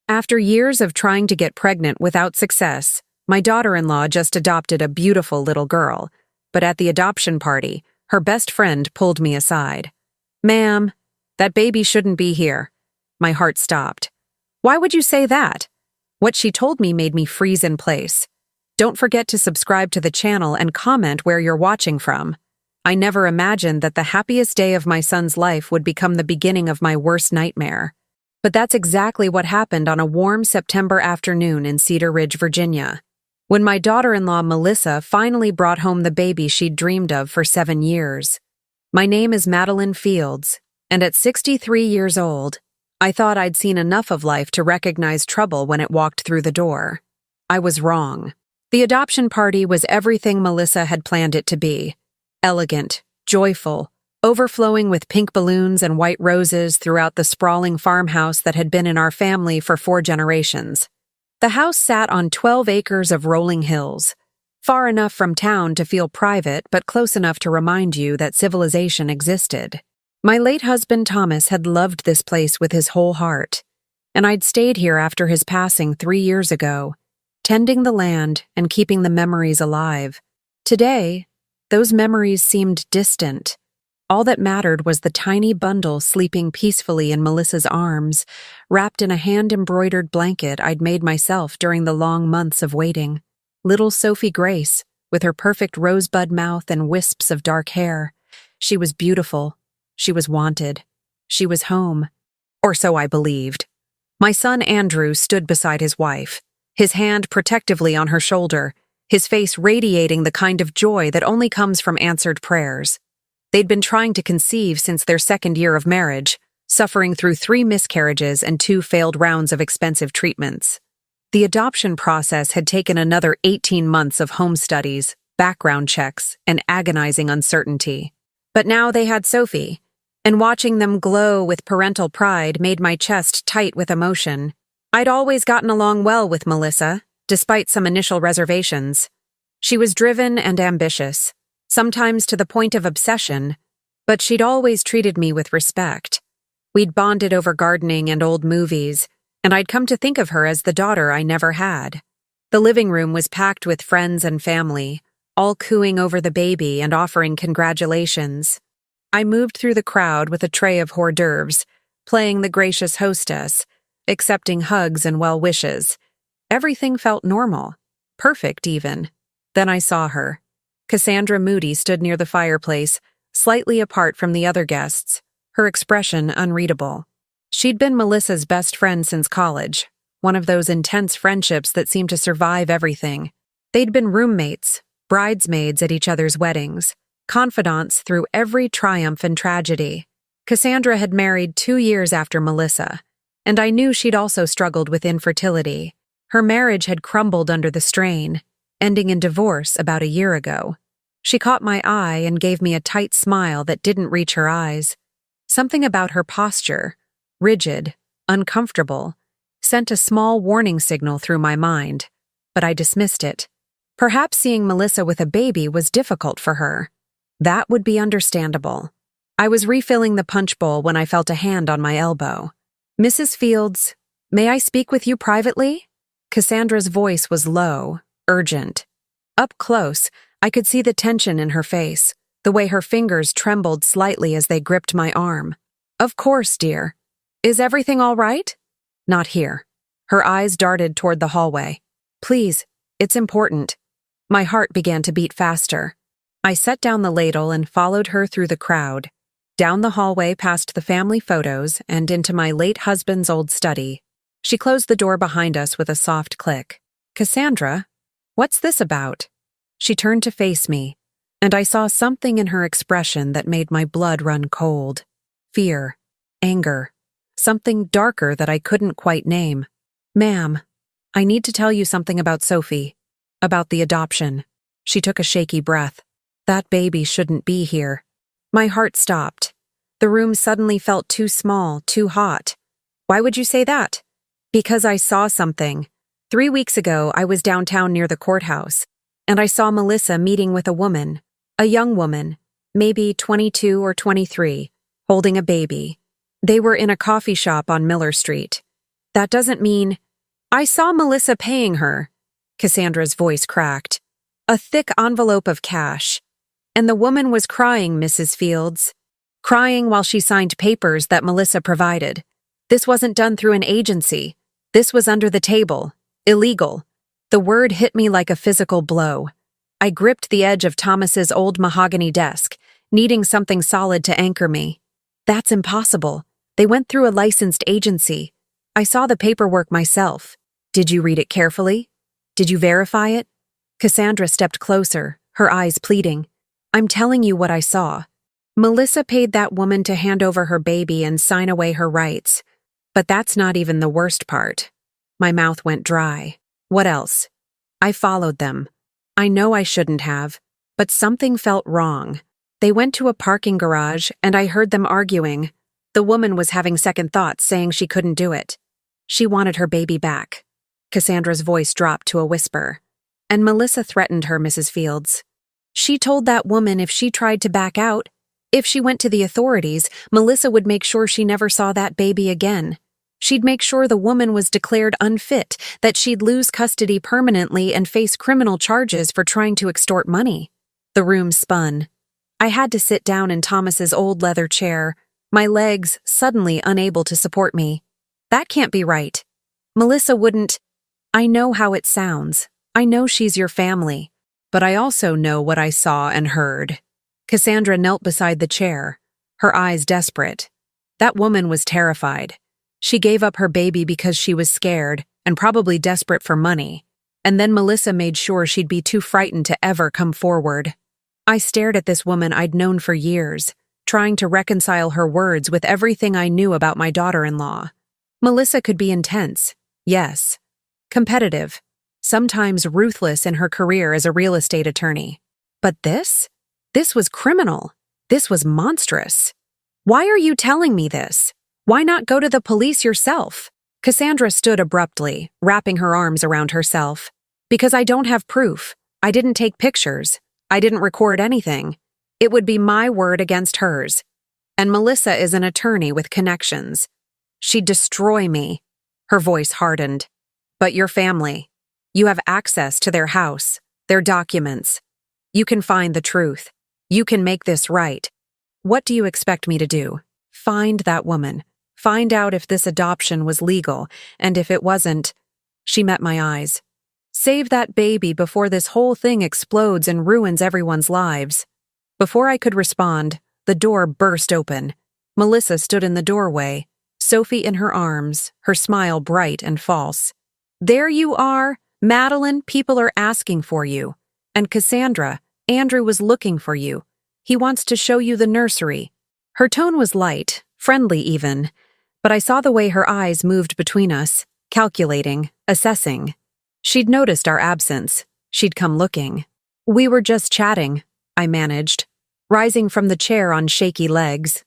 After years of trying to get pregnant without success, my daughter-in-law just adopted a beautiful little girl. But at the adoption party, her best friend pulled me aside. "Ma'am, that baby shouldn't be here." My heart stopped. "Why would you say that?" What she told me made me freeze in place. "Don't forget to subscribe to the channel and comment where you're watching from." I never imagined that the happiest day of my son's life would become the beginning of my worst nightmare. But that's exactly what happened on a warm September afternoon in Cedar Ridge, Virginia. When my daughter-in-law Melissa finally brought home the baby she'd dreamed of for 7 years. My name is Madeline Fields, and at 63 years old, I thought I'd seen enough of life to recognize trouble when it walked through the door. I was wrong. The adoption party was everything Melissa had planned it to be. Elegant, joyful, overflowing with pink balloons and white roses throughout the sprawling farmhouse that had been in our family for 4 generations. The house sat on 12 acres of rolling hills, far enough from town to feel private but close enough to remind you that civilization existed. My late husband Thomas had loved this place with his whole heart, and I'd stayed here after his passing 3 years ago, tending the land and keeping the memories alive. Today, those memories seemed distant. All that mattered was the tiny bundle sleeping peacefully in Melissa's arms, wrapped in a hand-embroidered blanket I'd made myself during the long months of waiting. Little Sophie Grace, with her perfect rosebud mouth and wisps of dark hair. She was beautiful. She was wanted. She was home. Or so I believed. My son Andrew stood beside his wife, his hand protectively on her shoulder, his face radiating the kind of joy that only comes from answered prayers. They'd been trying to conceive since their 2nd year of marriage, suffering through 3 miscarriages and 2 failed rounds of expensive treatments. The adoption process had taken another 18 months of home studies, background checks, and agonizing uncertainty. But now they had Sophie, and watching them glow with parental pride made my chest tight with emotion. I'd always gotten along well with Melissa, despite some initial reservations. She was driven and ambitious, sometimes to the point of obsession, but she'd always treated me with respect. We'd bonded over gardening and old movies, and I'd come to think of her as the daughter I never had. The living room was packed with friends and family, all cooing over the baby and offering congratulations. I moved through the crowd with a tray of hors d'oeuvres, playing the gracious hostess, accepting hugs and well wishes. Everything felt normal, perfect even. Then I saw her. Cassandra Moody stood near the fireplace, slightly apart from the other guests, her expression unreadable. She'd been Melissa's best friend since college, one of those intense friendships that seem to survive everything. They'd been roommates, bridesmaids at each other's weddings, confidants through every triumph and tragedy. Cassandra had married 2 years after Melissa, and I knew she'd also struggled with infertility. Her marriage had crumbled under the strain, ending in divorce about a year ago. She caught my eye and gave me a tight smile that didn't reach her eyes. Something about her posture, rigid, uncomfortable, sent a small warning signal through my mind, but I dismissed it. Perhaps seeing Melissa with a baby was difficult for her. That would be understandable. I was refilling the punch bowl when I felt a hand on my elbow. "Mrs. Fields, may I speak with you privately?" Cassandra's voice was low, urgent. Up close, I could see the tension in her face, the way her fingers trembled slightly as they gripped my arm. "Of course, dear. Is everything all right?" "Not here." Her eyes darted toward the hallway. "Please, it's important." My heart began to beat faster. I set down the ladle and followed her through the crowd, down the hallway past the family photos and into my late husband's old study. She closed the door behind us with a soft click. "Cassandra, what's this about?" She turned to face me, and I saw something in her expression that made my blood run cold. Fear, anger, something darker that I couldn't quite name. "Ma'am, I need to tell you something about Sophie, about the adoption." She took a shaky breath. "That baby shouldn't be here." My heart stopped. The room suddenly felt too small, too hot. "Why would you say that?" "Because I saw something. 3 weeks ago, I was downtown near the courthouse, and I saw Melissa meeting with a woman, a young woman, maybe 22 or 23, holding a baby. They were in a coffee shop on Miller Street. That doesn't mean— I saw Melissa paying her. Cassandra's voice cracked. A thick envelope of cash. And the woman was crying, Mrs. Fields. Crying while she signed papers that Melissa provided. This wasn't done through an agency. This was under the table. Illegal. The word hit me like a physical blow. I gripped the edge of Thomas's old mahogany desk, needing something solid to anchor me. That's impossible. They went through a licensed agency. I saw the paperwork myself. Did you read it carefully? Did you verify it? Cassandra stepped closer, her eyes pleading. I'm telling you what I saw. Melissa paid that woman to hand over her baby and sign away her rights. But that's not even the worst part. My mouth went dry. What else? I followed them. I know I shouldn't have, but something felt wrong. They went to a parking garage and I heard them arguing. The woman was having second thoughts, saying she couldn't do it. She wanted her baby back. Cassandra's voice dropped to a whisper. And Melissa threatened her, Mrs. Fields. She told that woman if she tried to back out, if she went to the authorities, Melissa would make sure she never saw that baby again. She'd make sure the woman was declared unfit, that she'd lose custody permanently and face criminal charges for trying to extort money. The room spun. I had to sit down in Thomas's old leather chair, my legs suddenly unable to support me. That can't be right. Melissa wouldn't— I know how it sounds. I know she's your family. But I also know what I saw and heard. Cassandra knelt beside the chair, her eyes desperate. That woman was terrified. She gave up her baby because she was scared and probably desperate for money. And then Melissa made sure she'd be too frightened to ever come forward. I stared at this woman I'd known for years, trying to reconcile her words with everything I knew about my daughter-in-law. Melissa could be intense, yes. Competitive, sometimes ruthless in her career as a real estate attorney. But this? This was criminal. This was monstrous. Why are you telling me this? Why not go to the police yourself? Cassandra stood abruptly, wrapping her arms around herself. Because I don't have proof. I didn't take pictures. I didn't record anything. It would be my word against hers. And Melissa is an attorney with connections. She'd destroy me. Her voice hardened. But your family. You have access to their house, their documents. You can find the truth. You can make this right. What do you expect me to do? Find that woman. Find out if this adoption was legal, and if it wasn't— She met my eyes. Save that baby before this whole thing explodes and ruins everyone's lives. Before I could respond, the door burst open. Melissa stood in the doorway, Sophie in her arms, her smile bright and false. There you are, Madeline, people are asking for you. And Cassandra, Andrew was looking for you. He wants to show you the nursery. Her tone was light, friendly even, but I saw the way her eyes moved between us, calculating, assessing. She'd noticed our absence. She'd come looking. We were just chatting, I managed, rising from the chair on shaky legs.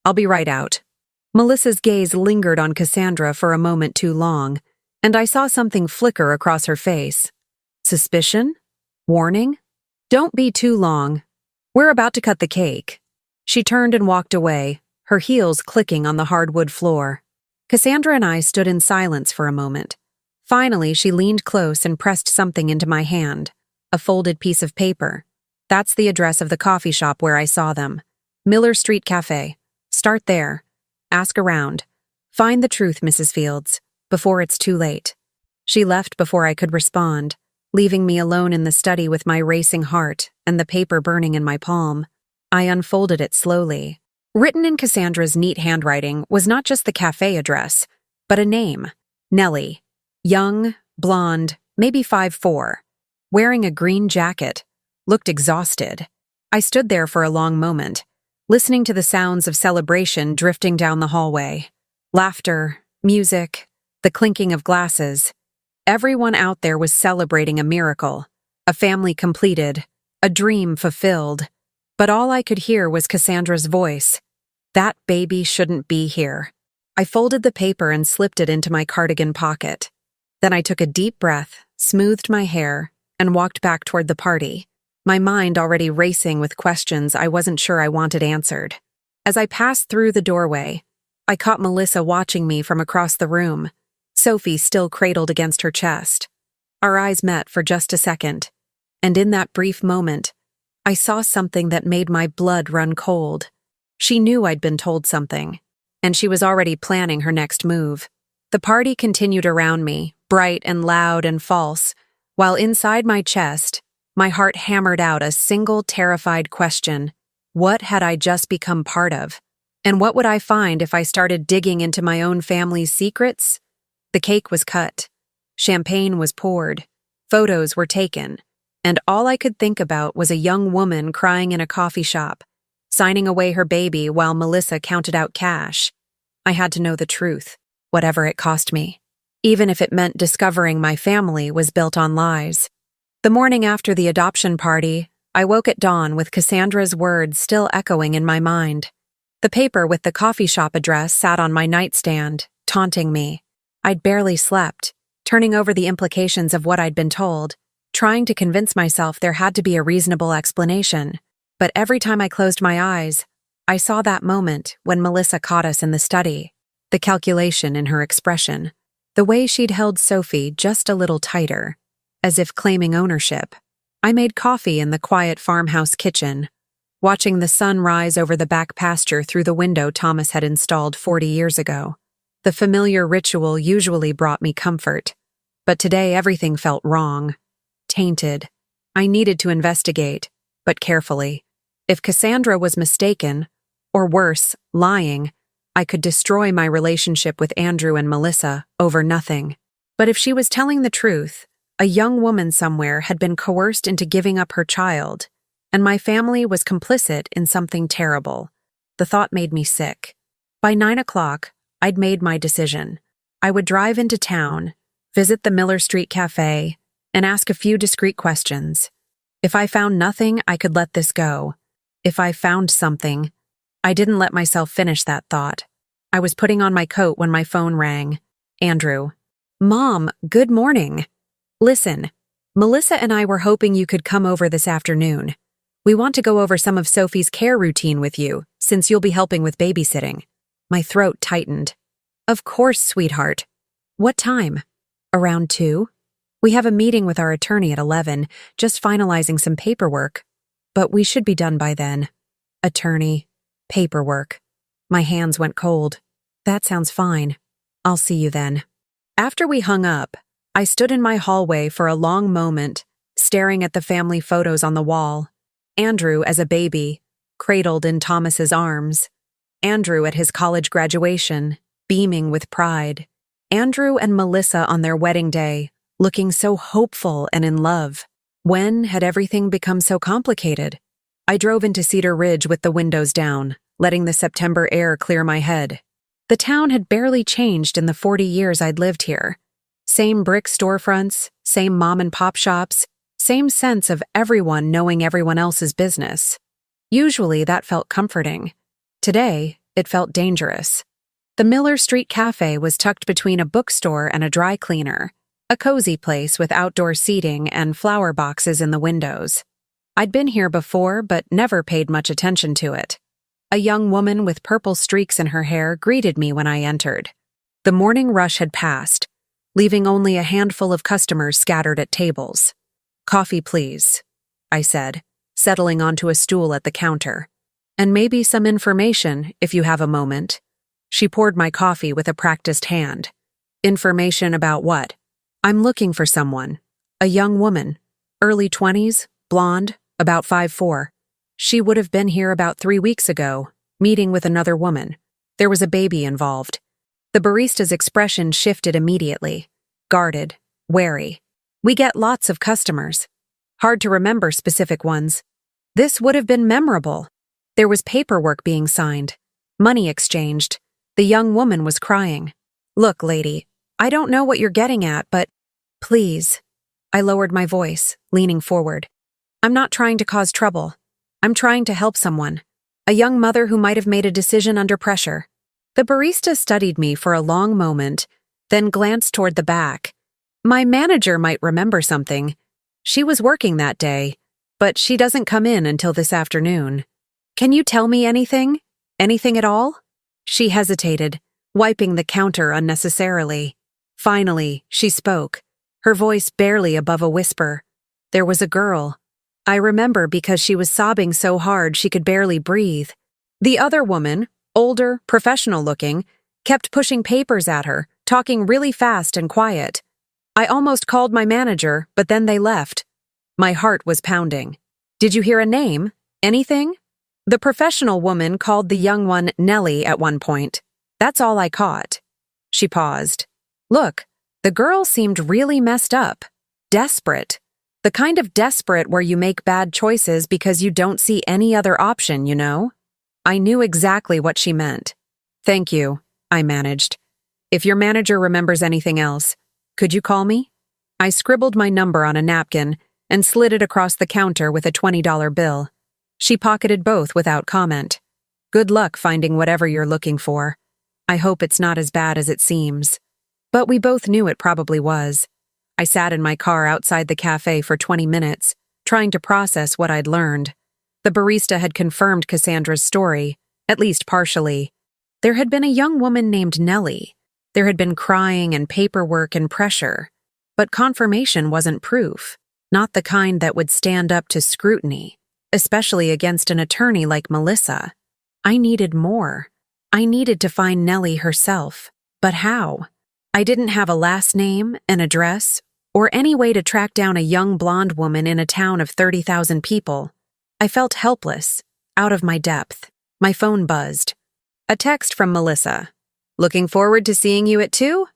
I'll be right out. Melissa's gaze lingered on Cassandra for a moment too long, and I saw something flicker across her face. Suspicion? Warning? Don't be too long. We're about to cut the cake. She turned and walked away, her heels clicking on the hardwood floor. Cassandra and I stood in silence for a moment. Finally, she leaned close and pressed something into my hand, a folded piece of paper. That's the address of the coffee shop where I saw them. Miller Street Cafe. Start there. Ask around. Find the truth, Mrs. Fields, before it's too late. She left before I could respond, leaving me alone in the study with my racing heart and the paper burning in my palm. I unfolded it slowly. Written in Cassandra's neat handwriting was not just the cafe address, but a name. Nellie. Young, blonde, maybe 5'4", wearing a green jacket, looked exhausted. I stood there for a long moment, listening to the sounds of celebration drifting down the hallway. Laughter, music, the clinking of glasses. Everyone out there was celebrating a miracle, a family completed, a dream fulfilled. But all I could hear was Cassandra's voice. That baby shouldn't be here. I folded the paper and slipped it into my cardigan pocket. Then I took a deep breath, smoothed my hair, and walked back toward the party, my mind already racing with questions I wasn't sure I wanted answered. As I passed through the doorway, I caught Melissa watching me from across the room, Sophie still cradled against her chest. Our eyes met for just a second, and in that brief moment, I saw something that made my blood run cold. She knew I'd been told something, and she was already planning her next move. The party continued around me, bright and loud and false, while inside my chest, my heart hammered out a single terrified question. What had I just become part of? And what would I find if I started digging into my own family's secrets? The cake was cut. Champagne was poured. Photos were taken. And all I could think about was a young woman crying in a coffee shop, signing away her baby while Melissa counted out cash. I had to know the truth, whatever it cost me, even if it meant discovering my family was built on lies. The morning after the adoption party, I woke at dawn with Cassandra's words still echoing in my mind. The paper with the coffee shop address sat on my nightstand, taunting me. I'd barely slept, turning over the implications of what I'd been told, trying to convince myself there had to be a reasonable explanation. But every time I closed my eyes, I saw that moment when Melissa caught us in the study, the calculation in her expression, the way she'd held Sophie just a little tighter, as if claiming ownership. I made coffee in the quiet farmhouse kitchen, watching the sun rise over the back pasture through the window Thomas had installed 40 years ago. The familiar ritual usually brought me comfort, but today everything felt wrong, tainted. I needed to investigate, but carefully. If Cassandra was mistaken, or worse, lying, I could destroy my relationship with Andrew and Melissa over nothing. But if she was telling the truth, a young woman somewhere had been coerced into giving up her child, and my family was complicit in something terrible. The thought made me sick. By 9 o'clock, I'd made my decision. I would drive into town, visit the Miller Street Cafe, and ask a few discreet questions. If I found nothing, I could let this go. If I found something, I didn't let myself finish that thought. I was putting on my coat when my phone rang. Andrew. Mom, good morning. Listen, Melissa and I were hoping you could come over this afternoon. We want to go over some of Sophie's care routine with you, since you'll be helping with babysitting. My throat tightened. Of course, sweetheart. What time? Around 2? We have a meeting with our attorney at 11, just finalizing some paperwork. But we should be done by then. Attorney. Paperwork. My hands went cold. That sounds fine. I'll see you then. After we hung up, I stood in my hallway for a long moment, staring at the family photos on the wall. Andrew as a baby, cradled in Thomas's arms. Andrew at his college graduation, beaming with pride. Andrew and Melissa on their wedding day, looking so hopeful and in love. When had everything become so complicated? I drove into Cedar Ridge with the windows down, letting the September air clear my head. The town had barely changed in the 40 years I'd lived here. Same brick storefronts, same mom-and-pop shops, same sense of everyone knowing everyone else's business. Usually that felt comforting. Today, it felt dangerous. The Miller Street Cafe was tucked between a bookstore and a dry cleaner, a cozy place with outdoor seating and flower boxes in the windows. I'd been here before but never paid much attention to it. A young woman with purple streaks in her hair greeted me when I entered. The morning rush had passed, leaving only a handful of customers scattered at tables. Coffee, please, I said, settling onto a stool at the counter. And maybe some information, if you have a moment. She poured my coffee with a practiced hand. Information about what? I'm looking for someone. A young woman. Early 20s, blonde, about 5'4". She would have been here about 3 weeks ago, meeting with another woman. There was a baby involved. The barista's expression shifted immediately. Guarded, wary. We get lots of customers. Hard to remember specific ones. This would have been memorable. There was paperwork being signed. Money exchanged. The young woman was crying. Look, lady, I don't know what you're getting at, but please. I lowered my voice, leaning forward. I'm not trying to cause trouble. I'm trying to help someone. A young mother who might have made a decision under pressure. The barista studied me for a long moment, then glanced toward the back. My manager might remember something. She was working that day, but she doesn't come in until this afternoon. Can you tell me anything? Anything at all? She hesitated, wiping the counter unnecessarily. Finally, she spoke, her voice barely above a whisper. There was a girl. I remember because she was sobbing so hard she could barely breathe. The other woman, older, professional-looking, kept pushing papers at her, talking really fast and quiet. I almost called my manager, but then they left. My heart was pounding. Did you hear a name? Anything? The professional woman called the young one Nellie at one point. That's all I caught. She paused. Look, the girl seemed really messed up. Desperate. The kind of desperate where you make bad choices because you don't see any other option, you know? I knew exactly what she meant. Thank you, I managed. If your manager remembers anything else, could you call me? I scribbled my number on a napkin and slid it across the counter with a $20 bill. She pocketed both without comment. Good luck finding whatever you're looking for. I hope it's not as bad as it seems. But we both knew it probably was. I sat in my car outside the cafe for 20 minutes, trying to process what I'd learned. The barista had confirmed Cassandra's story, at least partially. There had been a young woman named Nellie. There had been crying and paperwork and pressure. But confirmation wasn't proof, not the kind that would stand up to scrutiny, especially against an attorney like Melissa. I needed more. I needed to find Nellie herself. But how? I didn't have a last name, an address, or any way to track down a young blonde woman in a town of 30,000 people. I felt helpless, out of my depth. My phone buzzed. A text from Melissa. Looking forward to seeing you at 2?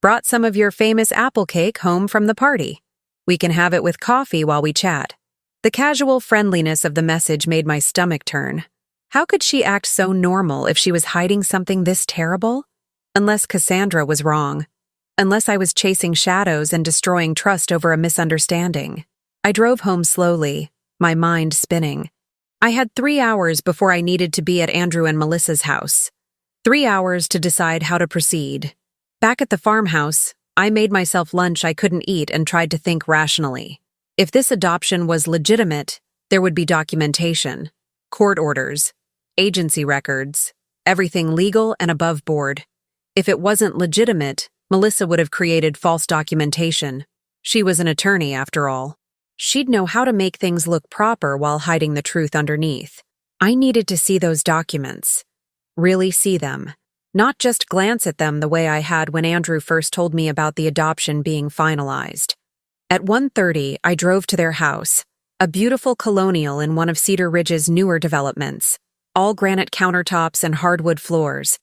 Brought some of your famous apple cake home from the party. We can have it with coffee while we chat. The casual friendliness of the message made my stomach turn. How could she act so normal if she was hiding something this terrible? Unless Cassandra was wrong. Unless I was chasing shadows and destroying trust over a misunderstanding. I drove home slowly, my mind spinning. I had 3 hours before I needed to be at Andrew and Melissa's house. 3 hours to decide how to proceed. Back at the farmhouse, I made myself lunch I couldn't eat and tried to think rationally. If this adoption was legitimate, there would be documentation, court orders, agency records, everything legal and above board. If it wasn't legitimate, Melissa would have created false documentation. She was an attorney, after all. She'd know how to make things look proper while hiding the truth underneath. I needed to see those documents. Really see them. Not just glance at them the way I had when Andrew first told me about the adoption being finalized. At 1:30, I drove to their house, a beautiful colonial in one of Cedar Ridge's newer developments, all granite countertops and hardwood floors.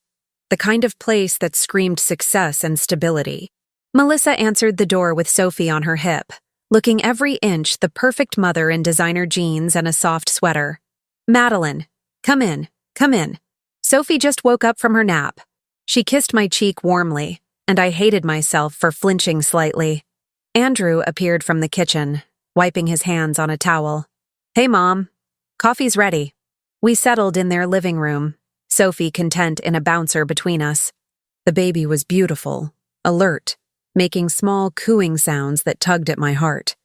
The kind of place that screamed success and stability. Melissa answered the door with Sophie on her hip, looking every inch the perfect mother in designer jeans and a soft sweater. Madeline, come in, come in. Sophie just woke up from her nap. She kissed my cheek warmly, and I hated myself for flinching slightly. Andrew appeared from the kitchen, wiping his hands on a towel. Hey, Mom. Coffee's ready. We settled in their living room, Sophie content in a bouncer between us. The baby was beautiful, alert, making small cooing sounds that tugged at my heart.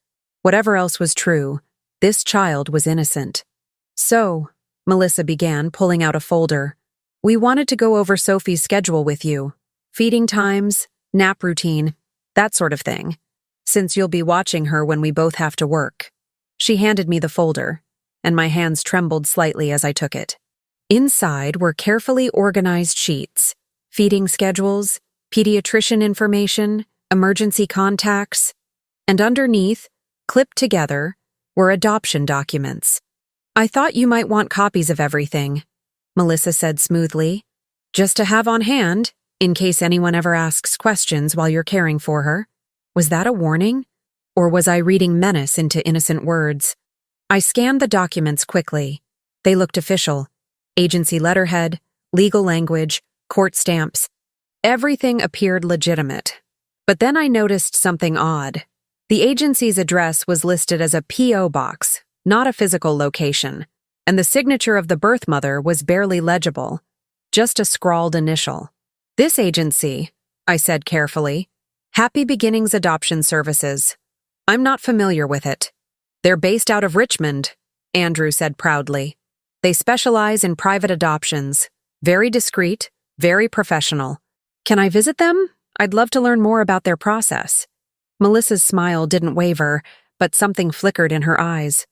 Whatever else was true, this child was innocent. So, Melissa began, pulling out a folder. We wanted to go over Sophie's schedule with you. Feeding times, nap routine, that sort of thing. Since you'll be watching her when we both have to work. She handed me the folder, and my hands trembled slightly as I took it. Inside were carefully organized sheets, feeding schedules, pediatrician information, emergency contacts, and underneath, clipped together, were adoption documents. I thought you might want copies of everything, Melissa said smoothly, just to have on hand, in case anyone ever asks questions while you're caring for her. Was that a warning? Or was I reading menace into innocent words? I scanned the documents quickly. They looked official. Agency letterhead, legal language, court stamps. Everything appeared legitimate. But then I noticed something odd. The agency's address was listed as a P.O. box, not a physical location, and the signature of the birth mother was barely legible, just a scrawled initial. This agency, I said carefully, Happy Beginnings Adoption Services. I'm not familiar with it. They're based out of Richmond, Andrew said proudly. They specialize in private adoptions. Very discreet, very professional. Can I visit them? I'd love to learn more about their process. Melissa's smile didn't waver, but something flickered in her eyes.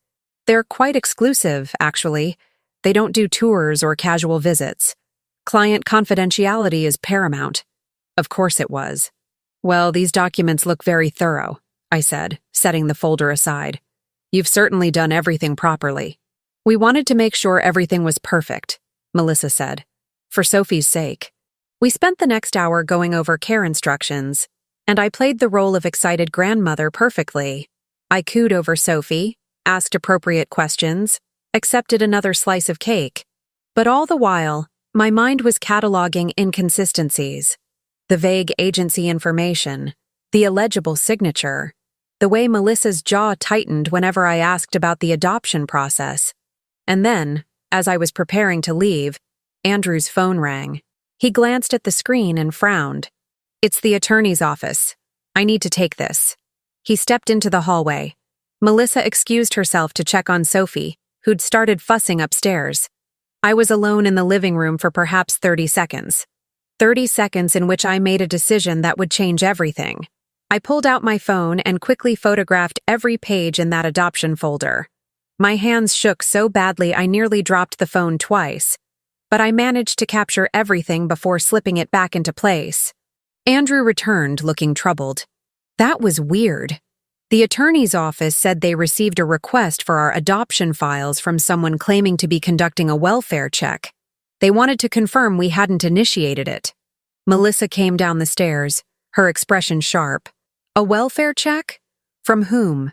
They're quite exclusive, actually. They don't do tours or casual visits. Client confidentiality is paramount. Of course it was. Well, these documents look very thorough, I said, setting the folder aside. You've certainly done everything properly. We wanted to make sure everything was perfect, Melissa said, for Sophie's sake. We spent the next hour going over care instructions, and I played the role of excited grandmother perfectly. I cooed over Sophie, asked appropriate questions, accepted another slice of cake. But all the while, my mind was cataloging inconsistencies. The vague agency information, the illegible signature, the way Melissa's jaw tightened whenever I asked about the adoption process. And then, as I was preparing to leave, Andrew's phone rang. He glanced at the screen and frowned. It's the attorney's office. I need to take this. He stepped into the hallway. Melissa excused herself to check on Sophie, who'd started fussing upstairs. I was alone in the living room for perhaps 30 seconds. 30 seconds in which I made a decision that would change everything. I pulled out my phone and quickly photographed every page in that adoption folder. My hands shook so badly I nearly dropped the phone twice, but I managed to capture everything before slipping it back into place. Andrew returned, looking troubled. That was weird. The attorney's office said they received a request for our adoption files from someone claiming to be conducting a welfare check. They wanted to confirm we hadn't initiated it. Melissa came down the stairs, her expression sharp. A welfare check? From whom?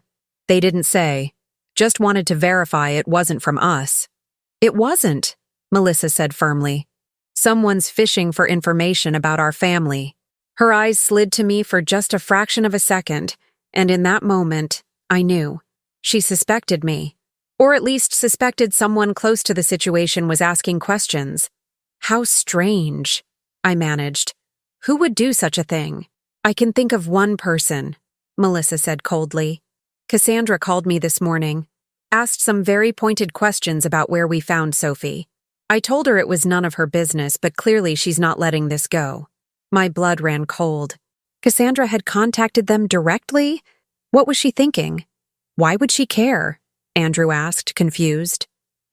They didn't say. Just wanted to verify it wasn't from us. It wasn't, Melissa said firmly. Someone's fishing for information about our family. Her eyes slid to me for just a fraction of a second, and in that moment, I knew. She suspected me. Or at least suspected someone close to the situation was asking questions. How strange, I managed. Who would do such a thing? I can think of one person, Melissa said coldly. Cassandra called me this morning, asked some very pointed questions about where we found Sophie. I told her it was none of her business, but clearly she's not letting this go. My blood ran cold. Cassandra had contacted them directly? What was she thinking? Why would she care? Andrew asked, confused.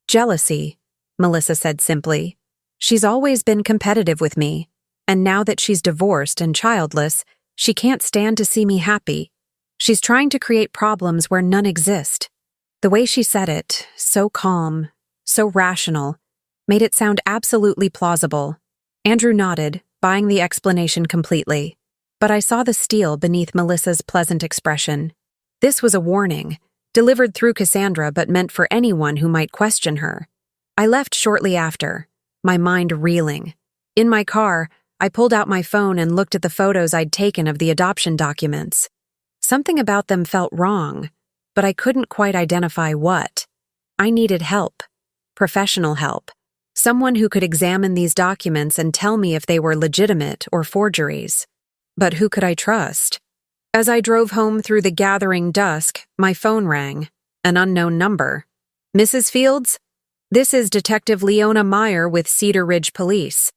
Jealousy, Melissa said simply. She's always been competitive with me, and now that she's divorced and childless, she can't stand to see me happy. She's trying to create problems where none exist. The way she said it, so calm, so rational, made it sound absolutely plausible. Andrew nodded, buying the explanation completely. But I saw the steel beneath Melissa's pleasant expression. This was a warning, delivered through Cassandra but meant for anyone who might question her. I left shortly after, my mind reeling. In my car, I pulled out my phone and looked at the photos I'd taken of the adoption documents. Something about them felt wrong, but I couldn't quite identify what. I needed help. Professional help. Someone who could examine these documents and tell me if they were legitimate or forgeries. But who could I trust? As I drove home through the gathering dusk, my phone rang. An unknown number. Mrs. Fields? This is Detective Leona Meyer with Cedar Ridge Police.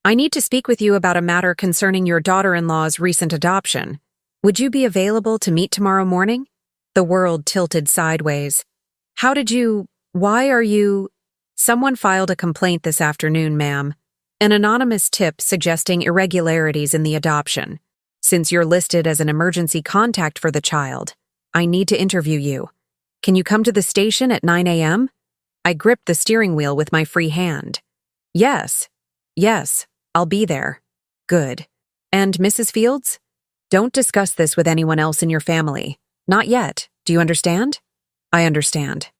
I need to speak with you about a matter concerning your daughter-in-law's recent adoption. Would you be available to meet tomorrow morning? The world tilted sideways. Why are you... Someone filed a complaint this afternoon, ma'am. An anonymous tip suggesting irregularities in the adoption. Since you're listed as an emergency contact for the child, I need to interview you. Can you come to the station at 9 a.m.? I gripped the steering wheel with my free hand. Yes, I'll be there. Good. And Mrs. Fields? Don't discuss this with anyone else in your family. Not yet. Do you understand? I understand.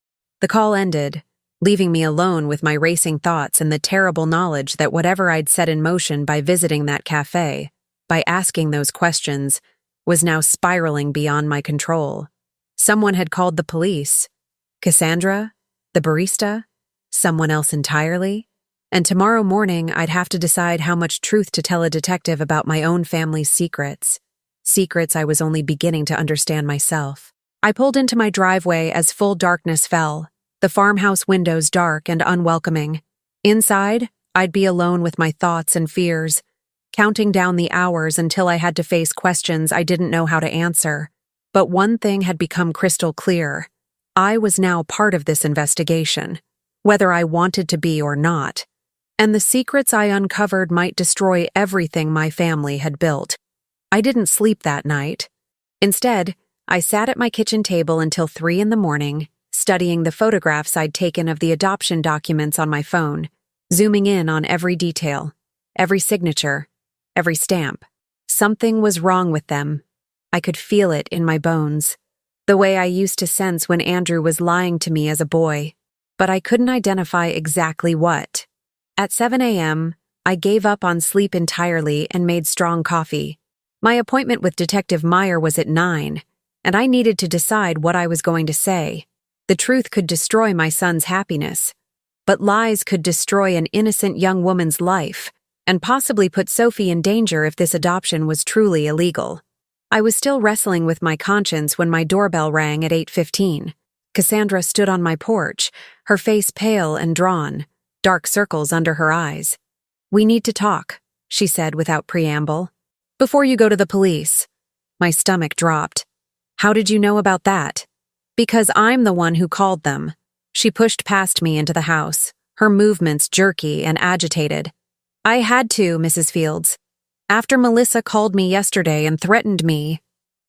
The call ended, leaving me alone with my racing thoughts and the terrible knowledge that whatever I'd set in motion by visiting that cafe, by asking those questions, was now spiraling beyond my control. Someone had called the police. Cassandra? The barista? Someone else entirely? And tomorrow morning I'd have to decide how much truth to tell a detective about my own family's secrets. Secrets I was only beginning to understand myself. I pulled into my driveway as full darkness fell, the farmhouse windows dark and unwelcoming. Inside, I'd be alone with my thoughts and fears. counting down the hours until I had to face questions I didn't know how to answer. But one thing had become crystal clear. I was now part of this investigation, whether I wanted to be or not. And the secrets I uncovered might destroy everything my family had built. I didn't sleep that night. Instead, I sat at my kitchen table until 3 a.m, studying the photographs I'd taken of the adoption documents on my phone, zooming in on every detail, every signature, every stamp. Something was wrong with them. I could feel it in my bones, the way I used to sense when Andrew was lying to me as a boy, but I couldn't identify exactly what. At 7 a.m., I gave up on sleep entirely and made strong coffee. My appointment with Detective Meyer was at 9, and I needed to decide what I was going to say. The truth could destroy my son's happiness, but lies could destroy an innocent young woman's life and possibly put Sophie in danger if this adoption was truly illegal. I was still wrestling with my conscience when my doorbell rang at 8:15. Cassandra stood on my porch, her face pale and drawn, dark circles under her eyes. "We need to talk," she said without preamble. "Before you go to the police." My stomach dropped. "How did you know about that?" "Because I'm the one who called them." She pushed past me into the house, her movements jerky and agitated. "I had to, Mrs. Fields. After Melissa called me yesterday and threatened me."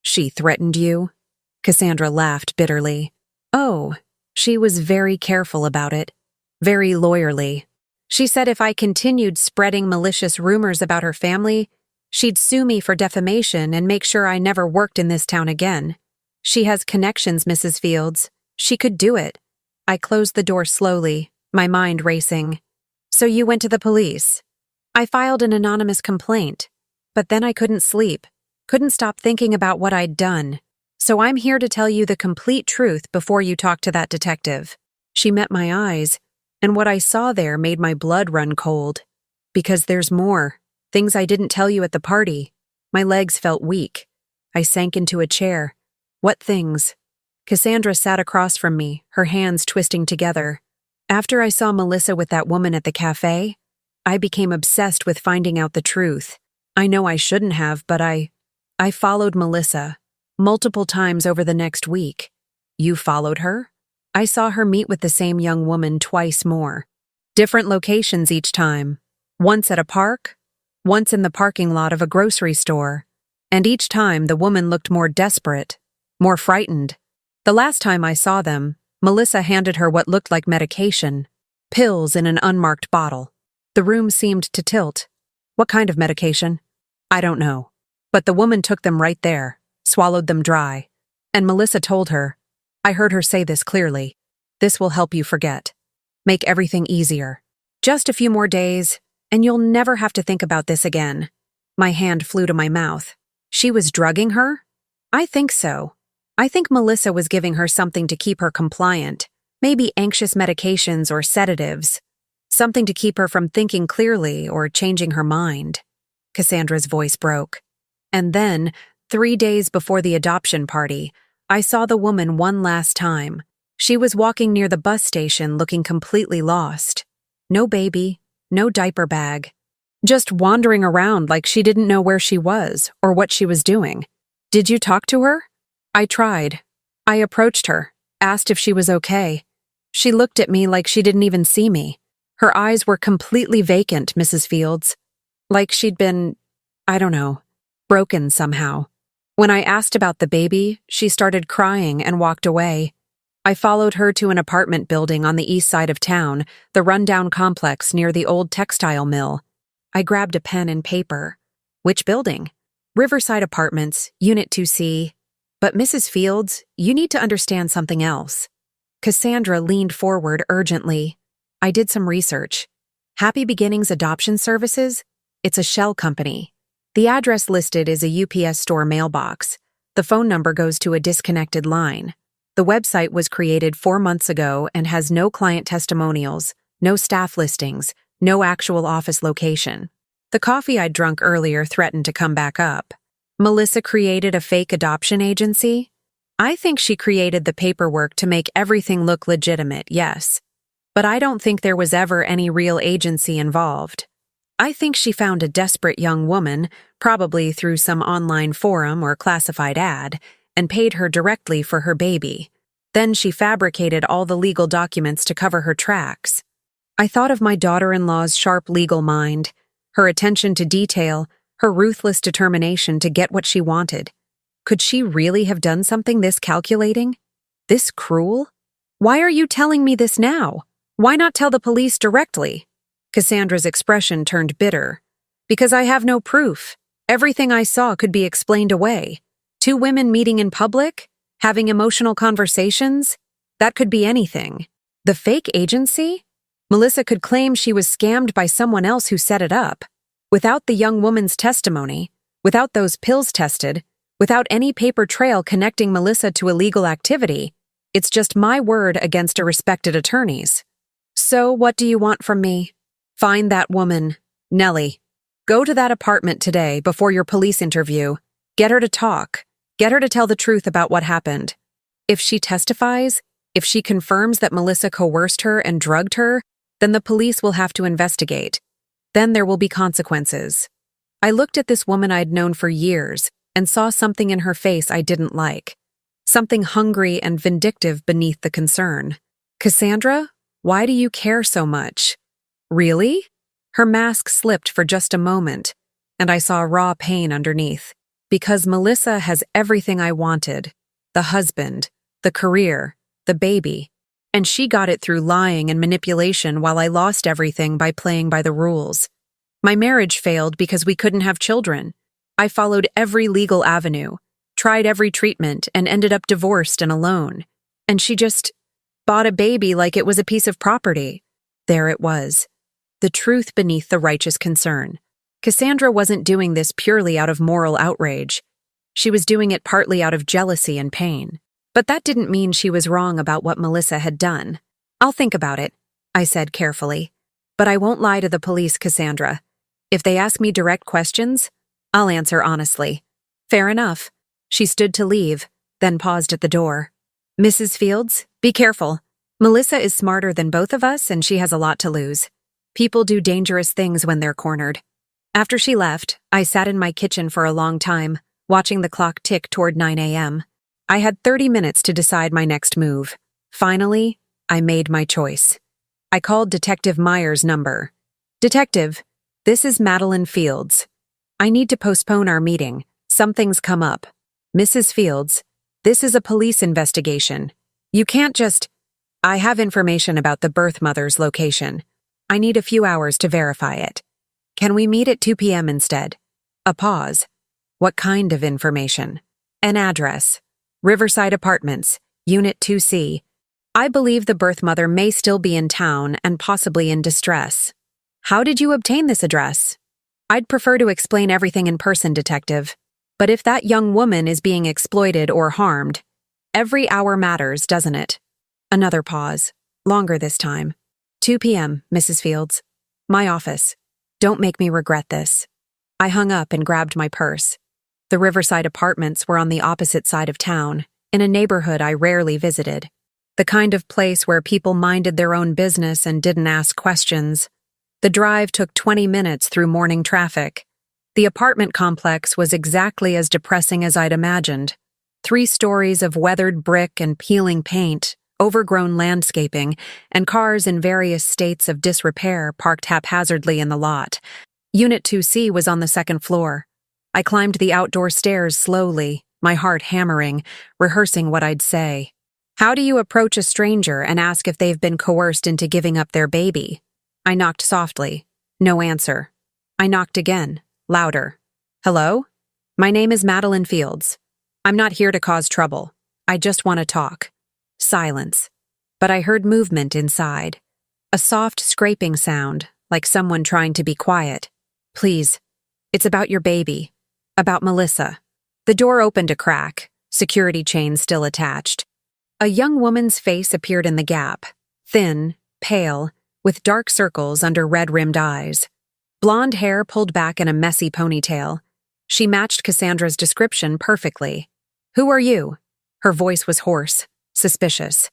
"She threatened you?" Cassandra laughed bitterly. "Oh, she was very careful about it. Very lawyerly. She said if I continued spreading malicious rumors about her family, she'd sue me for defamation and make sure I never worked in this town again. She has connections, Mrs. Fields. She could do it." I closed the door slowly, my mind racing. "So you went to the police?" "I filed an anonymous complaint, but then I couldn't sleep, couldn't stop thinking about what I'd done. So I'm here to tell you the complete truth before you talk to that detective." She met my eyes, and what I saw there made my blood run cold. "Because there's more. Things I didn't tell you at the party." My legs felt weak. I sank into a chair. "What things?" Cassandra sat across from me, her hands twisting together. "After I saw Melissa with that woman at the cafe, I became obsessed with finding out the truth. I know I shouldn't have, but I followed Melissa multiple times over the next week." "You followed her?" "I saw her meet with the same young woman twice more. Different locations each time. Once at a park, once in the parking lot of a grocery store. And each time the woman looked more desperate, more frightened. The last time I saw them, Melissa handed her what looked like medication, pills in an unmarked bottle. The room seemed to tilt. "What kind of medication?" "I don't know. But the woman took them right there, swallowed them dry. And Melissa told her, I heard her say this clearly, 'This will help you forget. Make everything easier. Just a few more days, and you'll never have to think about this again.'" My hand flew to my mouth. "She was drugging her?" "I think so. I think Melissa was giving her something to keep her compliant, maybe anxious medications or sedatives. Something to keep her from thinking clearly or changing her mind." Cassandra's voice broke. "And then, 3 days before the adoption party, I saw the woman one last time. She was walking near the bus station looking completely lost. No baby, no diaper bag. Just wandering around like she didn't know where she was or what she was doing. Did you talk to her?" "I tried. I approached her, asked if she was okay. She looked at me like she didn't even see me. Her eyes were completely vacant, Mrs. Fields. Like she'd been, I don't know, broken somehow. When I asked about the baby, she started crying and walked away. I followed her to an apartment building on the east side of town, the rundown complex near the old textile mill. I grabbed a pen and paper. Which building? Riverside Apartments, Unit 2C. But Mrs. Fields, you need to understand something else. Cassandra leaned forward urgently. I did some research. Happy Beginnings Adoption Services? It's a shell company. The address listed is a UPS store mailbox. The phone number goes to a disconnected line. The website was created 4 months ago and has no client testimonials, no staff listings, no actual office location. The coffee I'd drunk earlier threatened to come back up. Melissa created a fake adoption agency? I think she created the paperwork to make everything look legitimate, yes. But I don't think there was ever any real agency involved. I think she found a desperate young woman, probably through some online forum or classified ad, and paid her directly for her baby. Then she fabricated all the legal documents to cover her tracks. I thought of my daughter-in-law's sharp legal mind, her attention to detail, her ruthless determination to get what she wanted. Could she really have done something this calculating? This cruel? Why are you telling me this now? Why not tell the police directly? Cassandra's expression turned bitter. Because I have no proof. Everything I saw could be explained away. Two women meeting in public? Having emotional conversations? That could be anything. The fake agency? Melissa could claim she was scammed by someone else who set it up. Without the young woman's testimony, without those pills tested, without any paper trail connecting Melissa to illegal activity, it's just my word against a respected attorney's. So what do you want from me? Find that woman, Nellie. Go to that apartment today before your police interview. Get her to talk. Get her to tell the truth about what happened. If she testifies, if she confirms that Melissa coerced her and drugged her, then the police will have to investigate. Then there will be consequences. I looked at this woman I'd known for years and saw something in her face I didn't like. Something hungry and vindictive beneath the concern. Cassandra, why do you care so much? Really? Her mask slipped for just a moment, and I saw raw pain underneath. Because Melissa has everything I wanted. The husband, the career, the baby. And she got it through lying and manipulation while I lost everything by playing by the rules. My marriage failed because we couldn't have children. I followed every legal avenue, tried every treatment, and ended up divorced and alone. And she just bought a baby like it was a piece of property. There it was. The truth beneath the righteous concern. Cassandra wasn't doing this purely out of moral outrage. She was doing it partly out of jealousy and pain. But that didn't mean she was wrong about what Melissa had done. I'll think about it, I said carefully. But I won't lie to the police, Cassandra. If they ask me direct questions, I'll answer honestly. Fair enough. She stood to leave, then paused at the door. Mrs. Fields, be careful. Melissa is smarter than both of us, and she has a lot to lose. People do dangerous things when they're cornered. After she left, I sat in my kitchen for a long time, watching the clock tick toward 9 a.m. I had 30 minutes to decide my next move. Finally, I made my choice. I called Detective Meyer's number. Detective, this is Madeline Fields. I need to postpone our meeting. Something's come up. Mrs. Fields, this is a police investigation. You can't just... I have information about the birth mother's location. I need a few hours to verify it. Can we meet at 2 p.m. instead? A pause. What kind of information? An address. Riverside Apartments, Unit 2C. I believe the birth mother may still be in town and possibly in distress. How did you obtain this address? I'd prefer to explain everything in person, Detective. But if that young woman is being exploited or harmed, every hour matters, doesn't it? Another pause. Longer this time. 2 p.m., Mrs. Fields. My office. Don't make me regret this. I hung up and grabbed my purse. The Riverside Apartments were on the opposite side of town, in a neighborhood I rarely visited. The kind of place where people minded their own business and didn't ask questions. The drive took 20 minutes through morning traffic. The apartment complex was exactly as depressing as I'd imagined. 3 stories of weathered brick and peeling paint, overgrown landscaping, and cars in various states of disrepair parked haphazardly in the lot. Unit 2C was on the second floor. I climbed the outdoor stairs slowly, my heart hammering, rehearsing what I'd say. How do you approach a stranger and ask if they've been coerced into giving up their baby? I knocked softly. No answer. I knocked again, louder. Hello? My name is Madeline Fields. I'm not here to cause trouble. I just want to talk. Silence. But I heard movement inside. A soft scraping sound, like someone trying to be quiet. Please. It's about your baby. About Melissa. The door opened a crack, security chains still attached. A young woman's face appeared in the gap, thin, pale, with dark circles under red-rimmed eyes. Blonde hair pulled back in a messy ponytail. She matched Cassandra's description perfectly. Who are you? Her voice was hoarse, suspicious.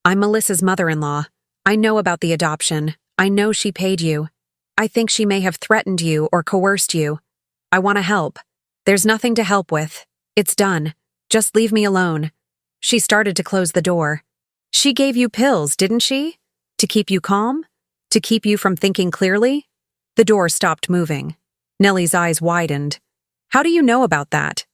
I'm Melissa's mother-in-law. I know about the adoption. I know she paid you. I think she may have threatened you or coerced you. I want to help. There's nothing to help with. It's done. Just leave me alone. She started to close the door. She gave you pills, didn't she? To keep you calm? To keep you from thinking clearly? The door stopped moving. Nellie's eyes widened. How do you know about that?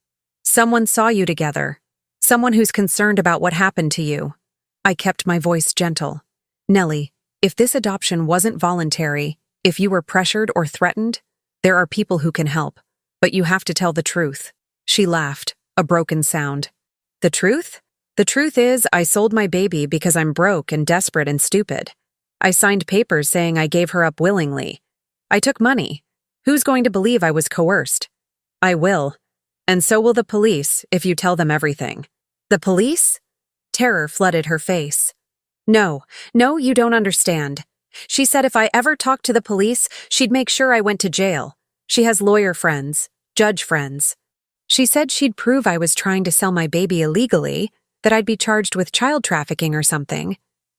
Someone saw you together. Someone who's concerned about what happened to you. I kept my voice gentle. Nellie, if this adoption wasn't voluntary, if you were pressured or threatened, there are people who can help. But you have to tell the truth. She laughed, a broken sound. The truth? The truth is, I sold my baby because I'm broke and desperate and stupid. I signed papers saying I gave her up willingly. I took money. Who's going to believe I was coerced? I will. And so will the police if you tell them everything. The police? Terror flooded her face. No, you don't understand. She said if I ever talked to the police, she'd make sure I went to jail. She has lawyer friends, judge friends. She said she'd prove I was trying to sell my baby illegally, that I'd be charged with child trafficking or something.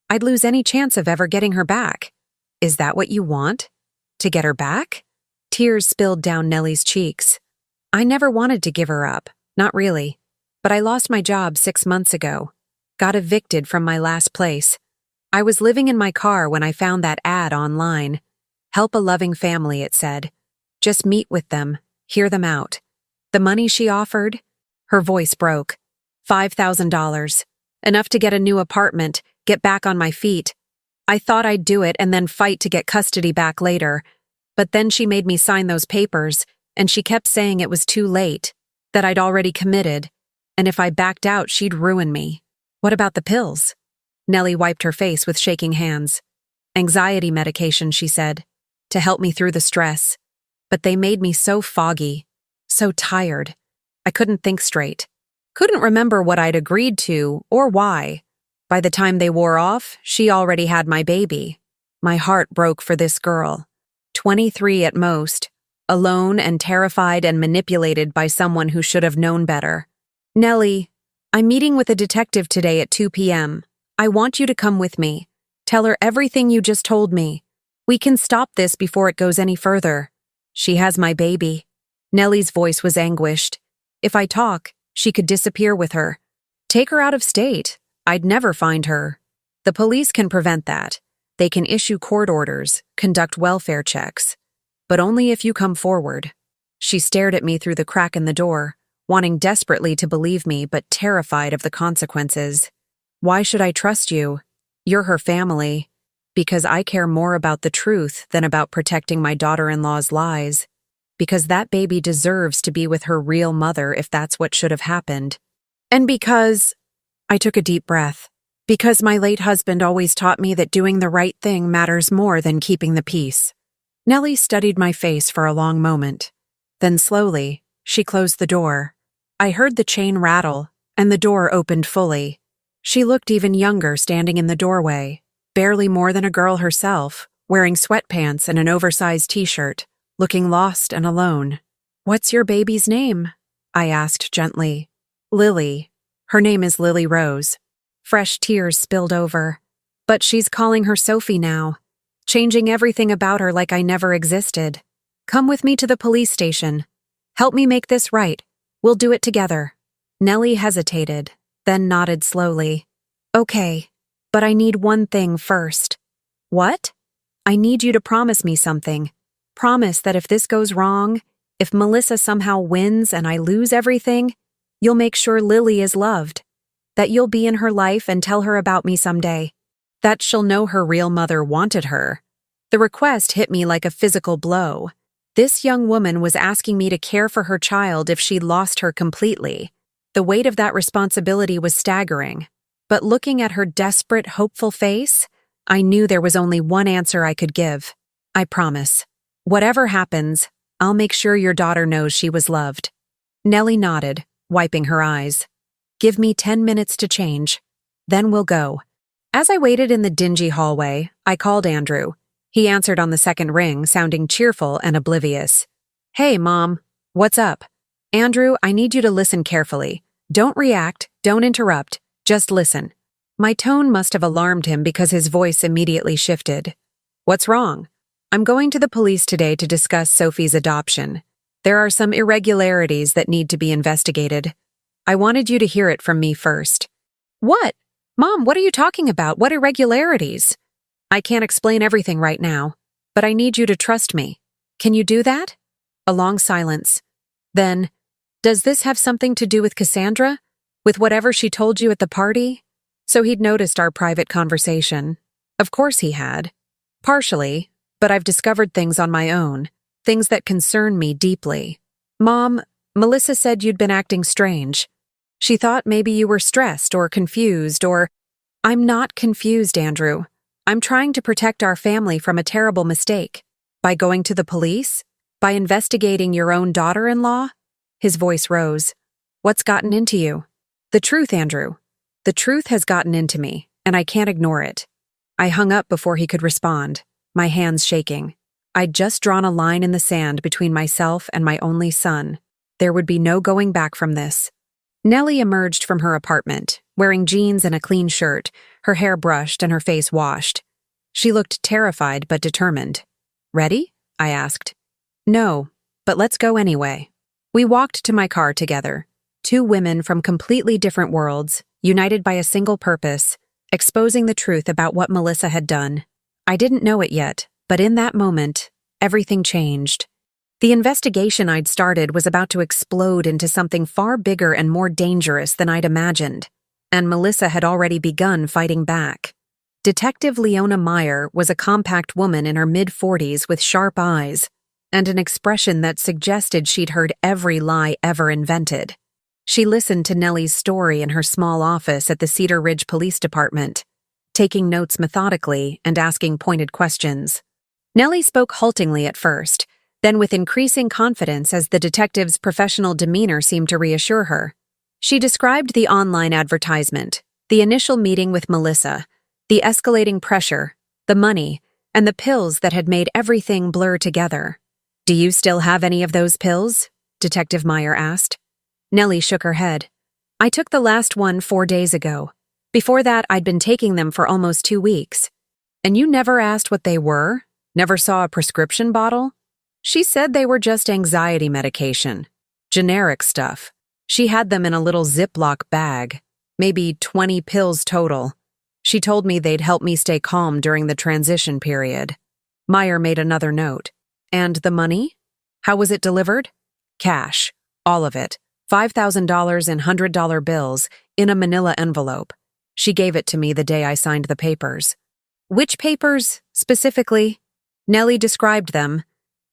I'd lose any chance of ever getting her back. Is that what you want? To get her back? Tears spilled down Nellie's cheeks. I never wanted to give her up, not really. But I lost my job 6 months ago. Got evicted from my last place. I was living in my car when I found that ad online. Help a loving family, it said. Just meet with them, hear them out. The money she offered? Her voice broke. $5,000. Enough to get a new apartment, get back on my feet. I thought I'd do it and then fight to get custody back later. But then she made me sign those papers, and she kept saying it was too late, that I'd already committed, and if I backed out, she'd ruin me. What about the pills? Nellie wiped her face with shaking hands. Anxiety medication, she said, to help me through the stress. But they made me so foggy, so tired. I couldn't think straight. Couldn't remember what I'd agreed to or why. By the time they wore off, she already had my baby. My heart broke for this girl. 23 at most, alone and terrified and manipulated by someone who should have known better. Nellie, I'm meeting with a detective today at 2 p.m. I want you to come with me. Tell her everything you just told me. We can stop this before it goes any further. She has my baby. Nellie's voice was anguished. If I talk, she could disappear with her. Take her out of state. I'd never find her. The police can prevent that. They can issue court orders, conduct welfare checks. But only if you come forward. She stared at me through the crack in the door, wanting desperately to believe me but terrified of the consequences. Why should I trust you? You're her family. Because I care more about the truth than about protecting my daughter-in-law's lies. Because that baby deserves to be with her real mother if that's what should have happened. And because... I took a deep breath. Because my late husband always taught me that doing the right thing matters more than keeping the peace. Nellie studied my face for a long moment. Then slowly, she closed the door. I heard the chain rattle, and the door opened fully. She looked even younger standing in the doorway, barely more than a girl herself, wearing sweatpants and an oversized t-shirt, looking lost and alone. What's your baby's name? I asked gently. Lily. Her name is Lily Rose. Fresh tears spilled over. But she's calling her Sophie now, changing everything about her like I never existed. Come with me to the police station. Help me make this right. We'll do it together. Nellie hesitated, then nodded slowly. Okay, but I need one thing first. What? I need you to promise me something. Promise that if this goes wrong, if Melissa somehow wins and I lose everything, you'll make sure Lily is loved. That you'll be in her life and tell her about me someday. That she'll know her real mother wanted her. The request hit me like a physical blow. This young woman was asking me to care for her child if she lost her completely. The weight of that responsibility was staggering. But looking at her desperate, hopeful face, I knew there was only one answer I could give. I promise. Whatever happens, I'll make sure your daughter knows she was loved. Nellie nodded, wiping her eyes. Give me 10 minutes to change. Then we'll go. As I waited in the dingy hallway, I called Andrew. He answered on the second ring, sounding cheerful and oblivious. Hey, Mom. What's up? Andrew, I need you to listen carefully. Don't react, don't interrupt, just listen. My tone must have alarmed him because his voice immediately shifted. What's wrong? I'm going to the police today to discuss Sophie's adoption. There are some irregularities that need to be investigated. I wanted you to hear it from me first. What? Mom, what are you talking about? What irregularities? I can't explain everything right now, but I need you to trust me. Can you do that? A long silence. Then, does this have something to do with Cassandra? With whatever she told you at the party? So he'd noticed our private conversation. Of course he had. Partially, but I've discovered things on my own, things that concern me deeply. Mom, Melissa said you'd been acting strange. She thought maybe you were stressed or confused or… I'm not confused, Andrew. I'm trying to protect our family from a terrible mistake. By going to the police? By investigating your own daughter-in-law? His voice rose. What's gotten into you? The truth, Andrew. The truth has gotten into me, and I can't ignore it. I hung up before he could respond, my hands shaking. I'd just drawn a line in the sand between myself and my only son. There would be no going back from this. Nellie emerged from her apartment, wearing jeans and a clean shirt, her hair brushed and her face washed. She looked terrified but determined. Ready? I asked. No, but let's go anyway. We walked to my car together, two women from completely different worlds, united by a single purpose, exposing the truth about what Melissa had done. I didn't know it yet, but in that moment, everything changed. The investigation I'd started was about to explode into something far bigger and more dangerous than I'd imagined, and Melissa had already begun fighting back. Detective Leona Meyer was a compact woman in her mid-40s with sharp eyes and an expression that suggested she'd heard every lie ever invented. She listened to Nellie's story in her small office at the Cedar Ridge Police Department, taking notes methodically and asking pointed questions. Nellie spoke haltingly at first, then with increasing confidence as the detective's professional demeanor seemed to reassure her. She described the online advertisement, the initial meeting with Melissa, the escalating pressure, the money, and the pills that had made everything blur together. Do you still have any of those pills? Detective Meyer asked. Nellie shook her head. I took the last one 4 days ago. Before that, I'd been taking them for almost 2 weeks. And you never asked what they were? Never saw a prescription bottle? She said they were just anxiety medication. Generic stuff. She had them in a little Ziploc bag. Maybe 20 pills total. She told me they'd help me stay calm during the transition period. Meyer made another note. And the money? How was it delivered? Cash. All of it. $5,000 in $100 bills in a manila envelope. She gave it to me the day I signed the papers. Which papers, specifically? Nellie described them.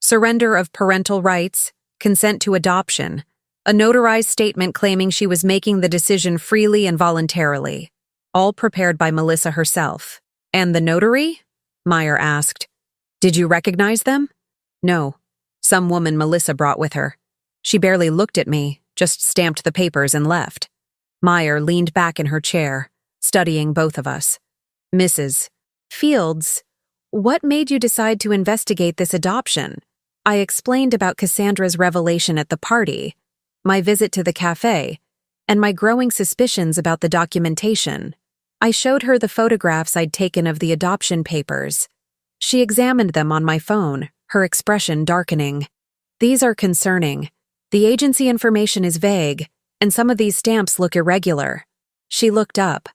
Surrender of parental rights, consent to adoption, a notarized statement claiming she was making the decision freely and voluntarily, all prepared by Melissa herself. And the notary? Meyer asked. Did you recognize them? No. Some woman Melissa brought with her. She barely looked at me, just stamped the papers and left. Meyer leaned back in her chair, studying both of us. Mrs. Fields, what made you decide to investigate this adoption? I explained about Cassandra's revelation at the party, my visit to the cafe, and my growing suspicions about the documentation. I showed her the photographs I'd taken of the adoption papers. She examined them on my phone, her expression darkening. These are concerning. The agency information is vague, and some of these stamps look irregular. She looked up.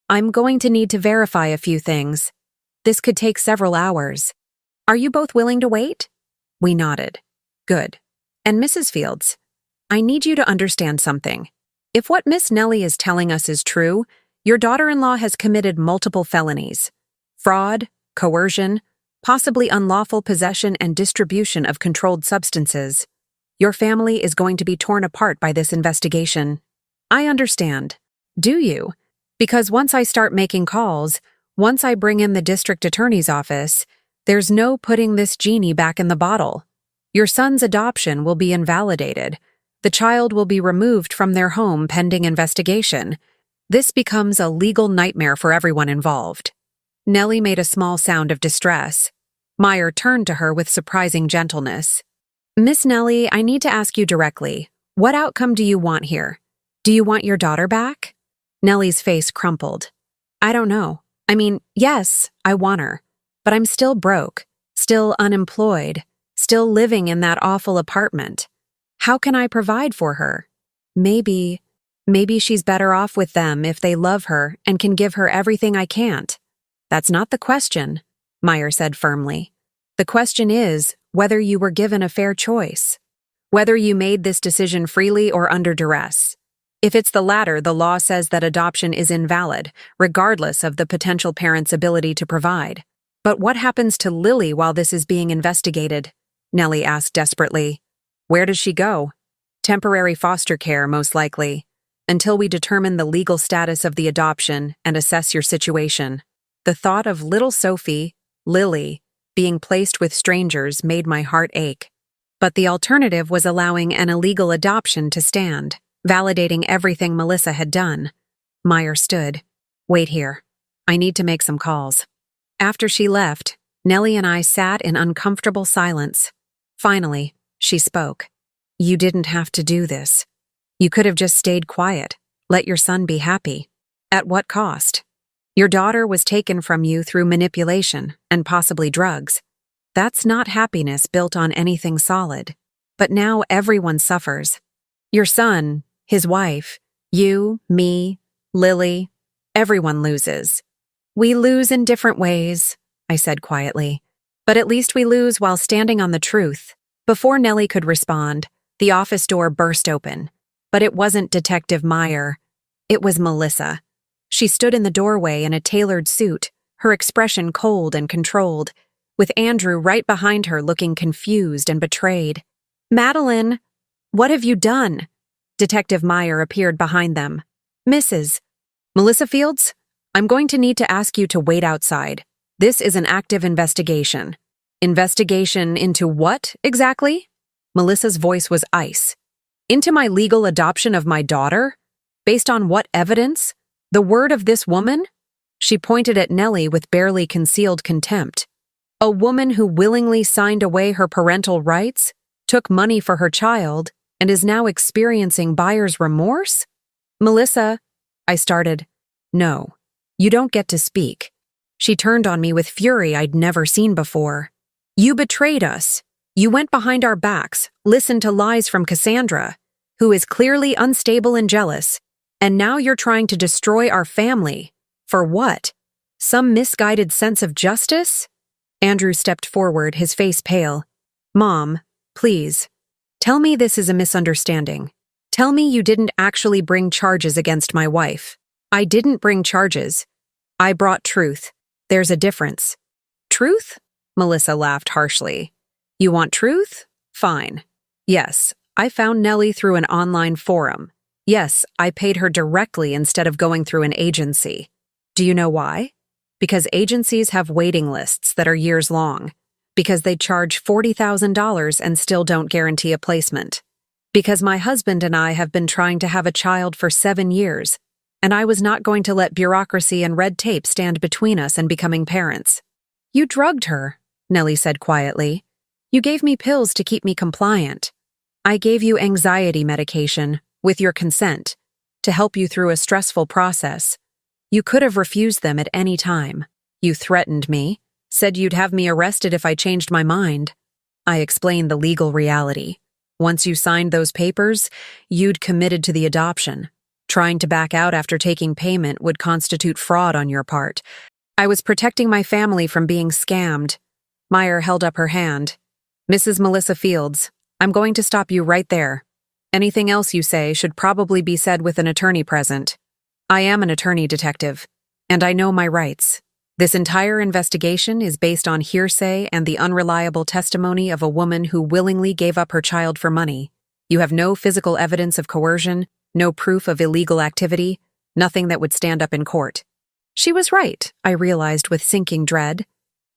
I'm going to need to verify a few things. This could take several hours. Are you both willing to wait? We nodded. Good. And Mrs. Fields, I need you to understand something. If what Miss Nellie is telling us is true, your daughter-in-law has committed multiple felonies. Fraud, coercion, possibly unlawful possession and distribution of controlled substances. Your family is going to be torn apart by this investigation. I understand. Do you? Because once I start making calls, once I bring in the district attorney's office, there's no putting this genie back in the bottle. Your son's adoption will be invalidated. The child will be removed from their home pending investigation. This becomes a legal nightmare for everyone involved. Nellie made a small sound of distress. Meyer turned to her with surprising gentleness. Miss Nellie, I need to ask you directly. What outcome do you want here? Do you want your daughter back? Nellie's face crumpled. I don't know. I mean, yes, I want her. But I'm still broke. still unemployed, still living in that awful apartment. How can I provide for her? Maybe she's better off with them if they love her and can give her everything I can't. That's not the question, Meyer said firmly. The question is whether you were given a fair choice. Whether you made this decision freely or under duress. If it's the latter, the law says that adoption is invalid, regardless of the potential parent's ability to provide. But what happens to Lily while this is being investigated? Nellie asked desperately. Where does she go? Temporary foster care, most likely, until we determine the legal status of the adoption and assess your situation. The thought of little Sophie, Lily, being placed with strangers made my heart ache. But the alternative was allowing an illegal adoption to stand, validating everything Melissa had done. Meyer stood. Wait here. I need to make some calls. After she left, Nellie and I sat in uncomfortable silence. Finally, she spoke. You didn't have to do this. You could have just stayed quiet, let your son be happy. At what cost? Your daughter was taken from you through manipulation and possibly drugs. That's not happiness built on anything solid. But now everyone suffers. Your son, his wife, you, me, Lily, everyone loses. We lose in different ways, I said quietly. But at least we lose while standing on the truth. Before Nellie could respond, the office door burst open. But it wasn't Detective Meyer. It was Melissa. She stood in the doorway in a tailored suit, her expression cold and controlled, with Andrew right behind her looking confused and betrayed. Madeline, what have you done? Detective Meyer appeared behind them. Mrs. Melissa Fields, I'm going to need to ask you to wait outside. This is an active investigation. Investigation into what, exactly? Melissa's voice was ice. Into my legal adoption of my daughter? Based on what evidence? The word of this woman? She pointed at Nellie with barely concealed contempt. A woman who willingly signed away her parental rights, took money for her child, and is now experiencing buyer's remorse? Melissa, I started. No, you don't get to speak. She turned on me with fury I'd never seen before. You betrayed us. You went behind our backs, listened to lies from Cassandra, who is clearly unstable and jealous, and now you're trying to destroy our family. For what? Some misguided sense of justice? Andrew stepped forward, his face pale. Mom, please. Tell me this is a misunderstanding. Tell me you didn't actually bring charges against my wife. I didn't bring charges. I brought truth. There's a difference. Truth? Melissa laughed harshly. You want truth? Fine. Yes, I found Nellie through an online forum. Yes, I paid her directly instead of going through an agency. Do you know why? Because agencies have waiting lists that are years long. Because they charge $40,000 and still don't guarantee a placement. Because my husband and I have been trying to have a child for 7 years, and I was not going to let bureaucracy and red tape stand between us and becoming parents. You drugged her, Nellie said quietly. You gave me pills to keep me compliant. I gave you anxiety medication, with your consent, to help you through a stressful process. You could have refused them at any time. You threatened me, said you'd have me arrested if I changed my mind. I explained the legal reality. Once you signed those papers, you'd committed to the adoption. Trying to back out after taking payment would constitute fraud on your part. I was protecting my family from being scammed. Meyer held up her hand. Mrs. Melissa Fields, I'm going to stop you right there. Anything else you say should probably be said with an attorney present. I am an attorney, detective, and I know my rights. This entire investigation is based on hearsay and the unreliable testimony of a woman who willingly gave up her child for money. You have no physical evidence of coercion, no proof of illegal activity, nothing that would stand up in court. She was right, I realized with sinking dread.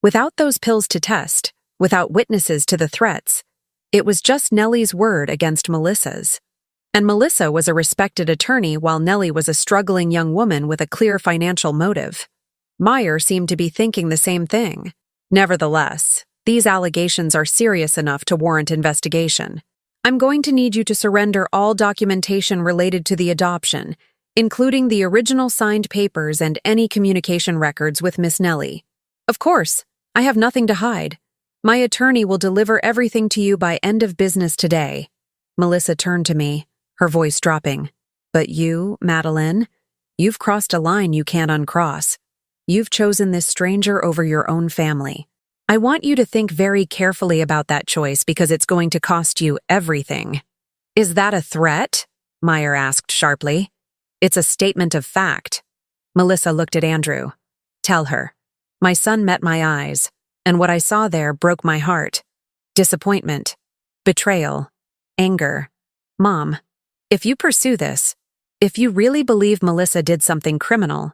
Without those pills to test, without witnesses to the threats, it was just Nellie's word against Melissa's. And Melissa was a respected attorney while Nellie was a struggling young woman with a clear financial motive. Meyer seemed to be thinking the same thing. Nevertheless, these allegations are serious enough to warrant investigation. I'm going to need you to surrender all documentation related to the adoption, including the original signed papers and any communication records with Miss Nellie. Of course, I have nothing to hide. My attorney will deliver everything to you by end of business today. Melissa turned to me, her voice dropping. But you, Madeline, you've crossed a line you can't uncross. You've chosen this stranger over your own family. I want you to think very carefully about that choice because it's going to cost you everything. Is that a threat? Meyer asked sharply. It's a statement of fact. Melissa looked at Andrew. Tell her. My son met my eyes, and what I saw there broke my heart. Disappointment, betrayal, anger. Mom, if you pursue this, if you really believe Melissa did something criminal,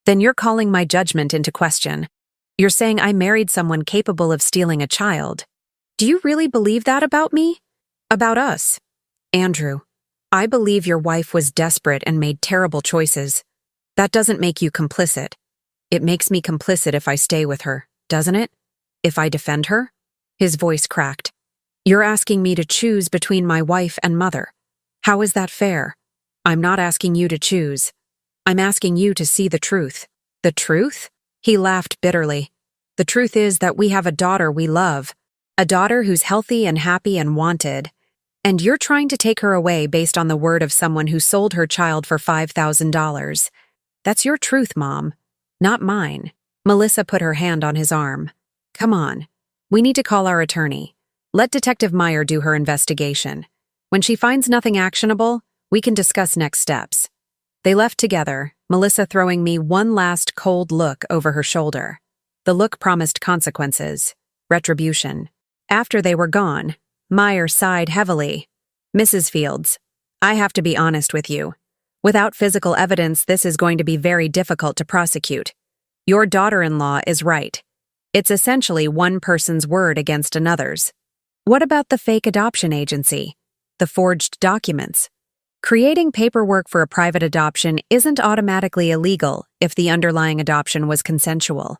then you're calling my judgment into question. You're saying I married someone capable of stealing a child. Do you really believe that about me? About us? Andrew, I believe your wife was desperate and made terrible choices. That doesn't make you complicit. It makes me complicit if I stay with her, doesn't it? If I defend her? His voice cracked. You're asking me to choose between my wife and mother. How is that fair? I'm not asking you to choose. I'm asking you to see the truth. The truth? He laughed bitterly. The truth is that we have a daughter we love, a daughter who's healthy and happy and wanted, and you're trying to take her away based on the word of someone who sold her child for $5,000. That's your truth, Mom, not mine. Melissa put her hand on his arm. Come on. We need to call our attorney. Let Detective Meyer do her investigation. When she finds nothing actionable, we can discuss next steps. They left together, Melissa throwing me one last cold look over her shoulder. The look promised consequences, retribution. After they were gone, Meyer sighed heavily. Mrs. Fields, I have to be honest with you. Without physical evidence, this is going to be very difficult to prosecute. Your daughter-in-law is right. It's essentially one person's word against another's. What about the fake adoption agency? The forged documents? Creating paperwork for a private adoption isn't automatically illegal if the underlying adoption was consensual.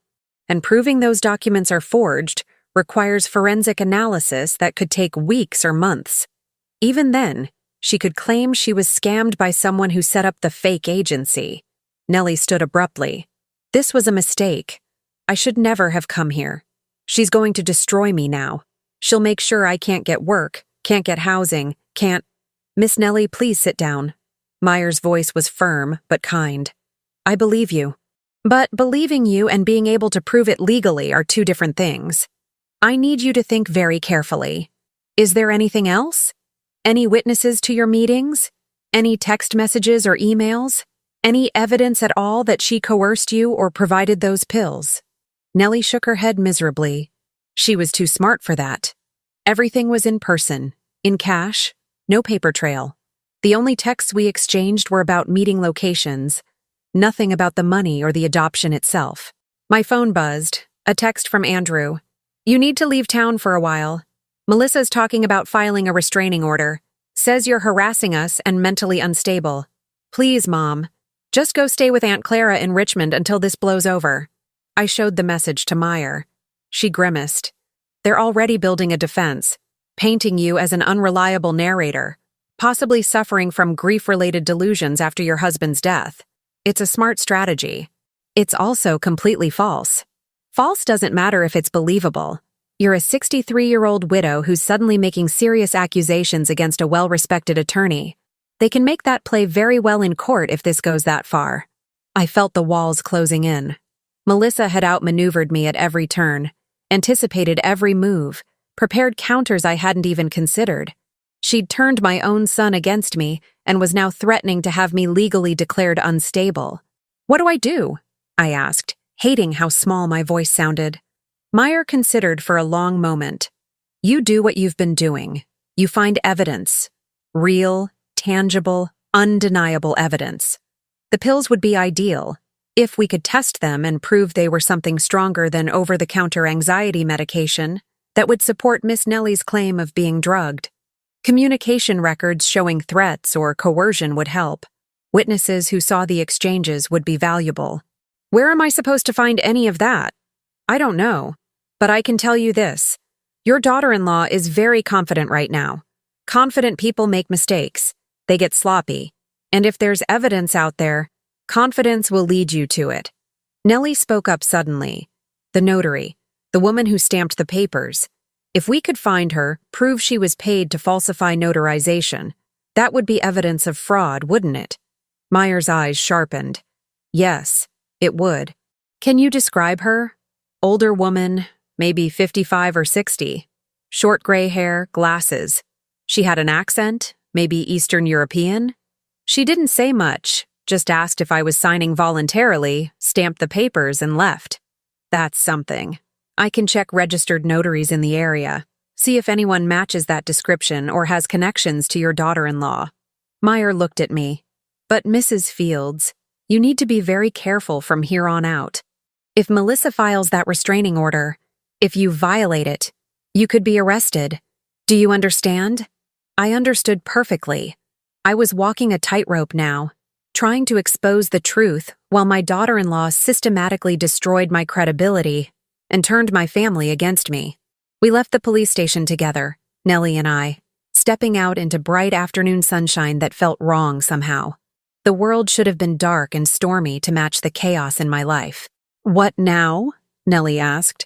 And proving those documents are forged requires forensic analysis that could take weeks or months. Even then, she could claim she was scammed by someone who set up the fake agency. Nellie stood abruptly. This was a mistake. I should never have come here. She's going to destroy me now. She'll make sure I can't get work, can't get housing, can't... Miss Nellie, please sit down. Meyer's voice was firm but kind. I believe you. But believing you and being able to prove it legally are two different things. I need you to think very carefully. Is there anything else? Any witnesses to your meetings? Any text messages or emails? Any evidence at all that she coerced you or provided those pills? Nellie shook her head miserably. She was too smart for that. Everything was in person, in cash, no paper trail. The only texts we exchanged were about meeting locations, nothing about the money or the adoption itself. My phone buzzed, a text from Andrew. You need to leave town for a while. Melissa's talking about filing a restraining order. Says you're harassing us and mentally unstable. Please, Mom. Just go stay with Aunt Clara in Richmond until this blows over. I showed the message to Meyer. She grimaced. They're already building a defense, painting you as an unreliable narrator, possibly suffering from grief-related delusions after your husband's death. It's a smart strategy. It's also completely false. False doesn't matter if it's believable. You're a 63-year-old widow who's suddenly making serious accusations against a well-respected attorney. They can make that play very well in court if this goes that far. I felt the walls closing in. Melissa had outmaneuvered me at every turn, anticipated every move, prepared counters I hadn't even considered. She'd turned my own son against me and was now threatening to have me legally declared unstable. What do I do? I asked, hating how small my voice sounded. Meyer considered for a long moment. You do what you've been doing. You find evidence. Real, tangible, undeniable evidence. The pills would be ideal, if we could test them and prove they were something stronger than over-the-counter anxiety medication that would support Miss Nellie's claim of being drugged. Communication records showing threats or coercion would help. Witnesses who saw the exchanges would be valuable. Where am I supposed to find any of that? I don't know. But I can tell you this. Your daughter-in-law is very confident right now. Confident people make mistakes. They get sloppy. And if there's evidence out there, confidence will lead you to it. Nellie spoke up suddenly. The notary, The woman who stamped the papers. If we could find her, prove she was paid to falsify notarization, that would be evidence of fraud, wouldn't it? Meyer's eyes sharpened. Yes, it would. Can you describe her? Older woman, maybe 55 or 60. Short gray hair, glasses. She had an accent, maybe Eastern European. She didn't say much, just asked if I was signing voluntarily, stamped the papers, and left. That's something. I can check registered notaries in the area, see if anyone matches that description or has connections to your daughter-in-law. Meyer looked at me. But Mrs. Fields, you need to be very careful from here on out. If Melissa files that restraining order, if you violate it, you could be arrested. Do you understand? I understood perfectly. I was walking a tightrope now, trying to expose the truth while my daughter-in-law systematically destroyed my credibility and turned my family against me. We left the police station together, Nellie and I, stepping out into bright afternoon sunshine that felt wrong somehow. The world should have been dark and stormy to match the chaos in my life. What now? Nellie asked.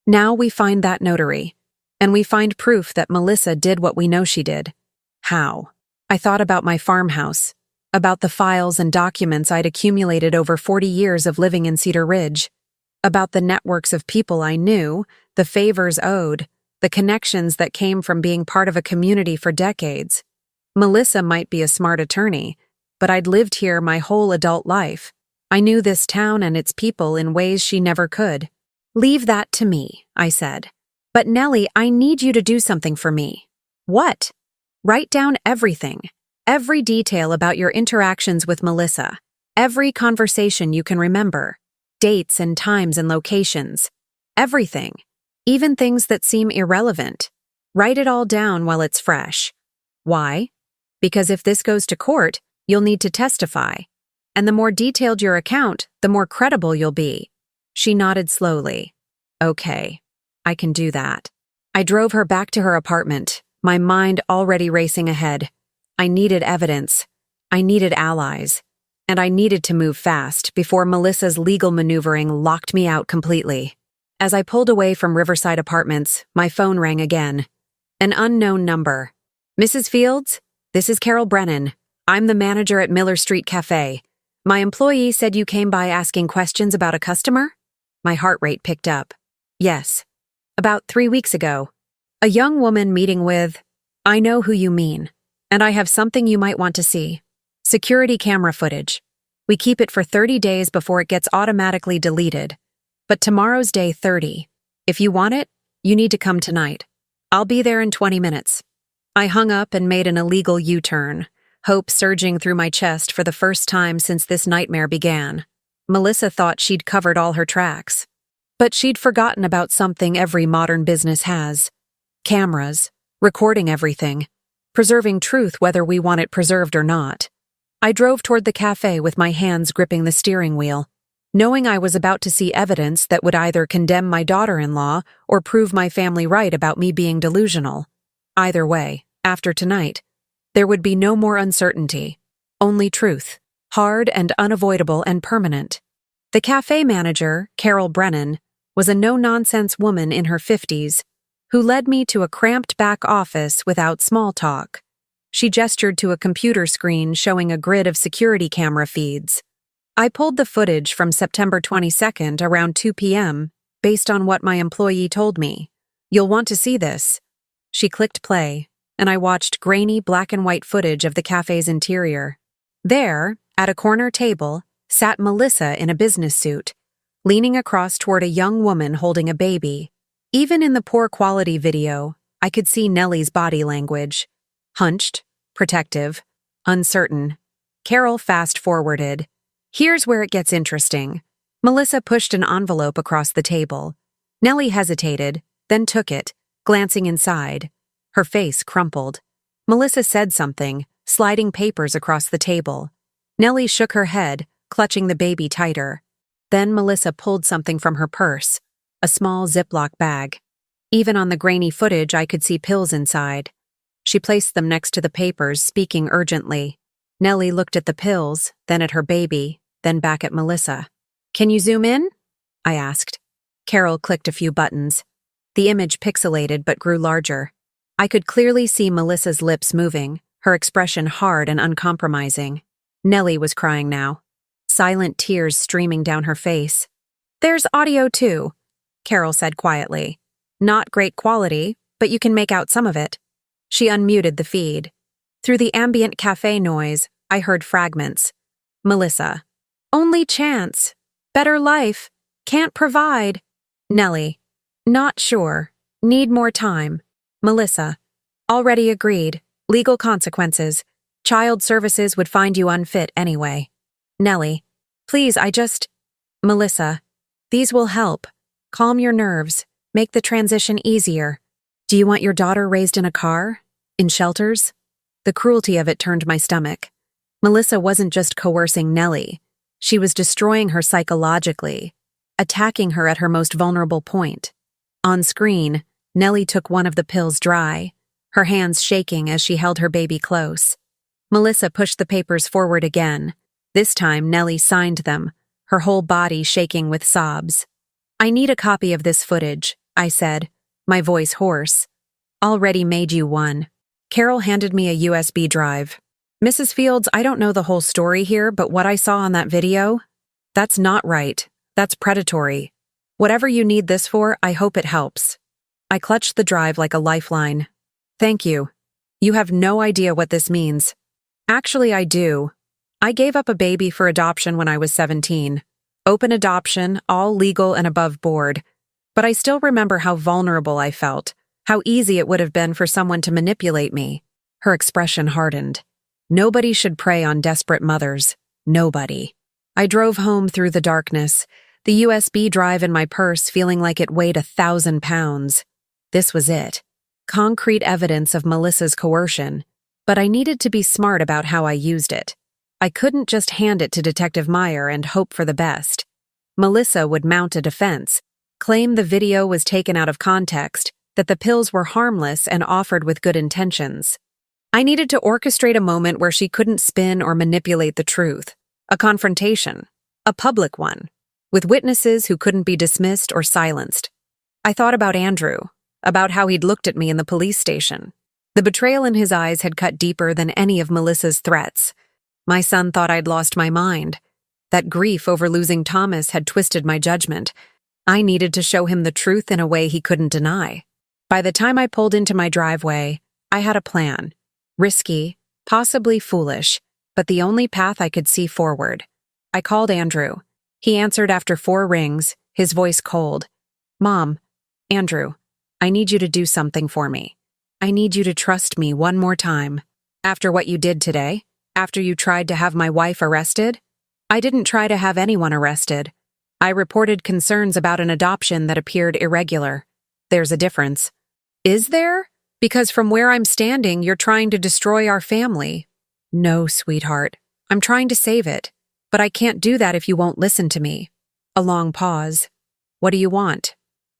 Now we find that notary, and we find proof that Melissa did what we know she did. How? I thought about my farmhouse, about the files and documents I'd accumulated over 40 years of living in Cedar Ridge, about the networks of people I knew, the favors owed, the connections that came from being part of a community for decades. Melissa might be a smart attorney, but I'd lived here my whole adult life. I knew this town and its people in ways she never could. Leave that to me, I said. But Nellie, I need you to do something for me. What? Write down everything, every detail about your interactions with Melissa, every conversation you can remember, dates and times and locations, everything, even things that seem irrelevant. Write it all down while it's fresh. Why? Because if this goes to court, you'll need to testify. And the more detailed your account, the more credible you'll be. She nodded slowly. Okay, I can do that. I drove her back to her apartment, my mind already racing ahead. I needed evidence. I needed allies. And I needed to move fast before Melissa's legal maneuvering locked me out completely. As I pulled away from Riverside Apartments, my phone rang again. An unknown number. Mrs. Fields, this is Carol Brennan. I'm the manager at Miller Street Cafe. My employee said you came by asking questions about a customer? My heart rate picked up. Yes. About 3 weeks ago. A young woman meeting with... I know who you mean. And I have something you might want to see. Security camera footage. We keep it for 30 days before it gets automatically deleted. But tomorrow's day 30. If you want it, you need to come tonight. I'll be there in 20 minutes. I hung up and made an illegal U-turn, hope surging through my chest for the first time since this nightmare began. Melissa thought she'd covered all her tracks. But she'd forgotten about something every modern business has. Cameras, recording everything, preserving truth whether we want it preserved or not. I drove toward the cafe with my hands gripping the steering wheel, knowing I was about to see evidence that would either condemn my daughter-in-law or prove my family right about me being delusional. Either way, after tonight, there would be no more uncertainty, only truth, hard and unavoidable and permanent. The cafe manager, Carol Brennan, was a no-nonsense woman in her 50s who led me to a cramped back office without small talk. She gestured to a computer screen showing a grid of security camera feeds. I pulled the footage from September 22nd around 2 p.m. based on what my employee told me. You'll want to see this. She clicked play, and I watched grainy black and white footage of the cafe's interior. There, at a corner table, sat Melissa in a business suit, leaning across toward a young woman holding a baby. Even in the poor quality video, I could see Nellie's body language. Hunched, protective, uncertain. Carol fast-forwarded. Here's where it gets interesting. Melissa pushed an envelope across the table. Nellie hesitated, then took it, glancing inside. Her face crumpled. Melissa said something, sliding papers across the table. Nellie shook her head, clutching the baby tighter. Then Melissa pulled something from her purse, a small Ziploc bag. Even on the grainy footage, I could see pills inside. She placed them next to the papers, speaking urgently. Nellie looked at the pills, then at her baby, then back at Melissa. Can you zoom in? I asked. Carol clicked a few buttons. The image pixelated but grew larger. I could clearly see Melissa's lips moving, her expression hard and uncompromising. Nellie was crying now, silent tears streaming down her face. "There's audio too," Carol said quietly. "Not great quality, but you can make out some of it." She unmuted the feed. Through the ambient cafe noise, I heard fragments. Melissa: "Only chance. Better life. Can't provide." Nellie: "Not sure. Need more time." Melissa: "Already agreed. Legal consequences. Child services would find you unfit anyway." Nellie: "Please, Melissa: "These will help. Calm your nerves. Make the transition easier. Do you want your daughter raised in a car? In shelters?" The cruelty of it turned my stomach. Melissa wasn't just coercing Nellie. She was destroying her psychologically, attacking her at her most vulnerable point. On screen, Nellie took one of the pills dry, her hands shaking as she held her baby close. Melissa pushed the papers forward again. This time, Nellie signed them, her whole body shaking with sobs. "I need a copy of this footage," I said, my voice hoarse. "Already made you one." Carol handed me a USB drive. "Mrs. Fields, I don't know the whole story here, but what I saw on that video, that's not right. That's predatory. Whatever you need this for, I hope it helps." I clutched the drive like a lifeline. "Thank you. You have no idea what this means." "Actually, I do. I gave up a baby for adoption when I was 17. Open adoption, all legal and above board. But I still remember how vulnerable I felt, how easy it would have been for someone to manipulate me." Her expression hardened. "Nobody should prey on desperate mothers. Nobody." I drove home through the darkness, the USB drive in my purse feeling like it weighed 1,000 pounds. This was it. Concrete evidence of Melissa's coercion. But I needed to be smart about how I used it. I couldn't just hand it to Detective Meyer and hope for the best. Melissa would mount a defense, claim the video was taken out of context, that the pills were harmless and offered with good intentions. I needed to orchestrate a moment where she couldn't spin or manipulate the truth. A confrontation. A public one. With witnesses who couldn't be dismissed or silenced. I thought about Andrew, about how he'd looked at me in the police station. The betrayal in his eyes had cut deeper than any of Melissa's threats. My son thought I'd lost my mind. That grief over losing Thomas had twisted my judgment. I needed to show him the truth in a way he couldn't deny. By the time I pulled into my driveway, I had a plan. Risky, possibly foolish, but the only path I could see forward. I called Andrew. He answered after 4 rings, his voice cold. "Mom, Andrew, I need you to do something for me. I need you to trust me one more time. After what you did today, after you tried to have my wife arrested?" "I didn't try to have anyone arrested. I reported concerns about an adoption that appeared irregular. There's a difference." "Is there? Because from where I'm standing, you're trying to destroy our family." "No, sweetheart. I'm trying to save it. But I can't do that if you won't listen to me." A long pause. "What do you want?"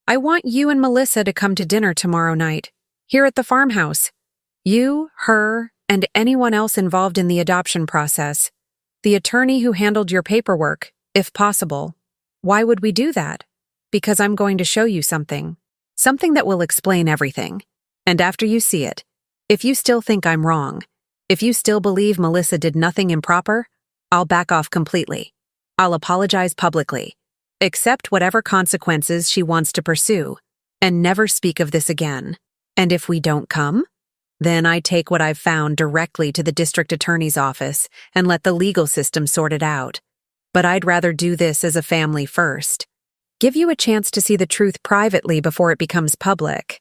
"I want you and Melissa to come to dinner tomorrow night, here at the farmhouse. You, her, and anyone else involved in the adoption process. The attorney who handled your paperwork, if possible." "Why would we do that?" "Because I'm going to show you something. Something that will explain everything. And after you see it, if you still think I'm wrong, if you still believe Melissa did nothing improper, I'll back off completely. I'll apologize publicly, accept whatever consequences she wants to pursue, and never speak of this again. And if we don't come, then I take what I've found directly to the district attorney's office and let the legal system sort it out. But I'd rather do this as a family first. Give you a chance to see the truth privately before it becomes public."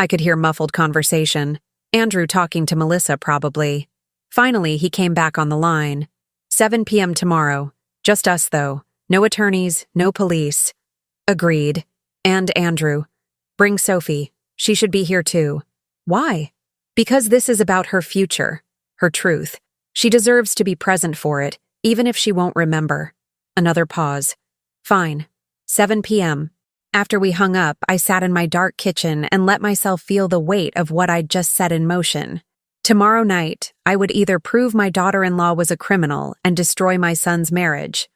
I could hear muffled conversation. Andrew talking to Melissa, probably. Finally, he came back on the line. 7 p.m. tomorrow. Just us, though. No attorneys, no police. Agreed. And Andrew. Bring Sophie. She should be here too. Why? Because this is about her future, her truth. She deserves to be present for it, even if she won't remember. Another pause. Fine. 7 p.m. After we hung up, I sat in my dark kitchen and let myself feel the weight of what I'd just set in motion. Tomorrow night, I would either prove my daughter-in-law was a criminal and destroy my son's marriage,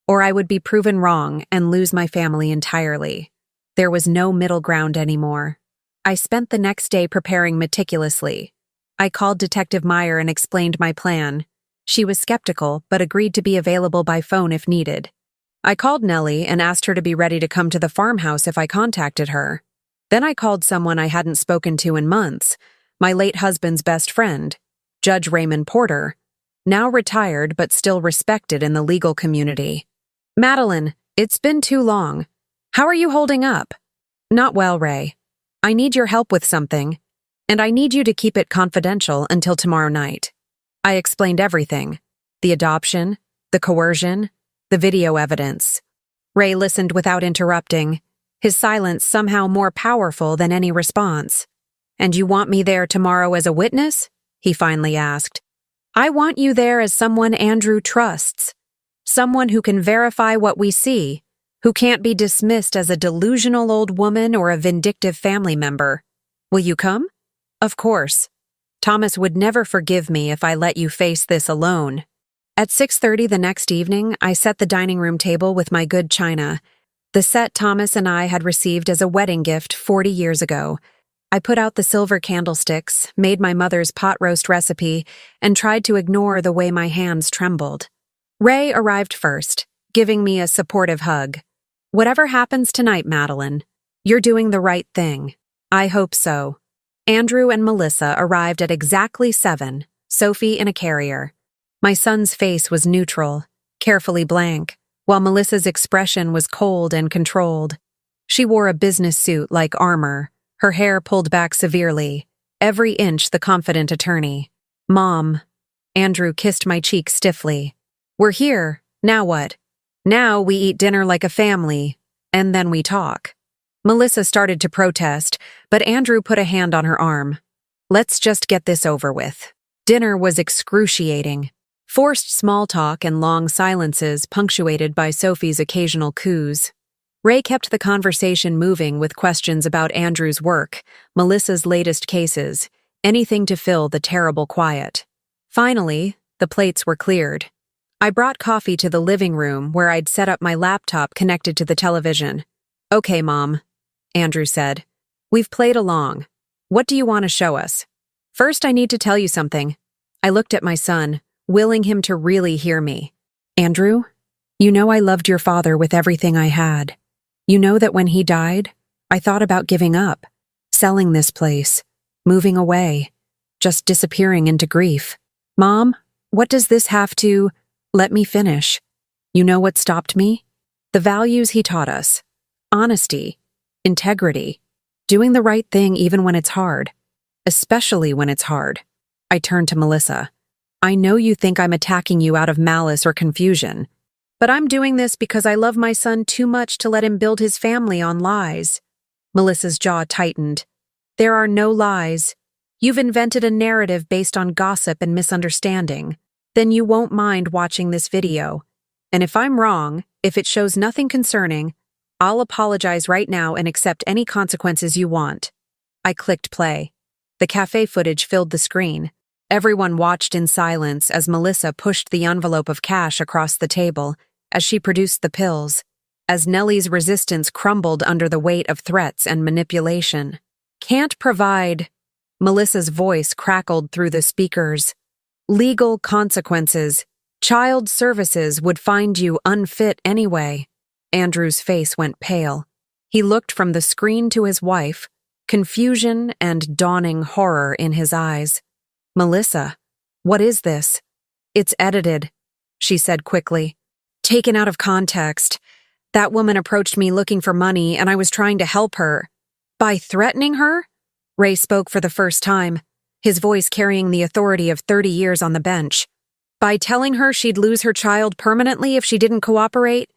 or I would be proven wrong and lose my family entirely. There was no middle ground anymore. I spent the next day preparing meticulously. I called Detective Meyer and explained my plan. She was skeptical, but agreed to be available by phone if needed. I called Nellie and asked her to be ready to come to the farmhouse if I contacted her. Then I called someone I hadn't spoken to in months, my late husband's best friend, Judge Raymond Porter, now retired but still respected in the legal community. Madeline, it's been too long. How are you holding up? Not well, Ray. I need your help with something, and I need you to keep it confidential until tomorrow night. I explained everything: the adoption, the coercion, the video evidence. Ray listened without interrupting, his silence somehow more powerful than any response. And you want me there tomorrow as a witness? He finally asked. I want you there as someone Andrew trusts, someone who can verify what we see, who can't be dismissed as a delusional old woman or a vindictive family member. Will you come? Of course. Thomas would never forgive me if I let you face this alone. At 6:30 the next evening, I set the dining room table with my good china, the set Thomas and I had received as a wedding gift 40 years ago. I put out the silver candlesticks, made my mother's pot roast recipe, and tried to ignore the way my hands trembled. Ray arrived first, giving me a supportive hug. Whatever happens tonight, Madeline, you're doing the right thing. I hope so. Andrew and Melissa arrived at exactly 7, Sophie in a carrier. My son's face was neutral, carefully blank, while Melissa's expression was cold and controlled. She wore a business suit like armor, her hair pulled back severely, every inch the confident attorney. Mom. Andrew kissed my cheek stiffly. We're here, now what? Now we eat dinner like a family, and then we talk. Melissa started to protest, but Andrew put a hand on her arm. Let's just get this over with. Dinner was excruciating. Forced small talk and long silences punctuated by Sophie's occasional coos. Ray kept the conversation moving with questions about Andrew's work, Melissa's latest cases, anything to fill the terrible quiet. Finally, the plates were cleared. I brought coffee to the living room where I'd set up my laptop connected to the television. Okay, Mom, Andrew said. We've played along. What do you want to show us? First, I need to tell you something. I looked at my son, willing him to really hear me. Andrew, you know I loved your father with everything I had. You know that when he died, I thought about giving up, selling this place, moving away, just disappearing into grief. Mom, what does this have to... Let me finish. You know what stopped me? The values he taught us. Honesty, integrity, doing the right thing even when it's hard, especially when it's hard. I turned to Melissa. I know you think I'm attacking you out of malice or confusion, but I'm doing this because I love my son too much to let him build his family on lies. Melissa's jaw tightened. There are no lies. You've invented a narrative based on gossip and misunderstanding. Then you won't mind watching this video. And if I'm wrong, if it shows nothing concerning, I'll apologize right now and accept any consequences you want. I clicked play. The cafe footage filled the screen. Everyone watched in silence as Melissa pushed the envelope of cash across the table, as she produced the pills, as Nellie's resistance crumbled under the weight of threats and manipulation. Can't provide. Melissa's voice crackled through the speakers. Legal consequences. Child services would find you unfit anyway. Andrew's face went pale. He looked from the screen to his wife, confusion and dawning horror in his eyes. Melissa, what is this? It's edited, she said quickly. Taken out of context. That woman approached me looking for money and I was trying to help her. By threatening her? Ray spoke for the first time, his voice carrying the authority of 30 years on the bench. By telling her she'd lose her child permanently if she didn't cooperate?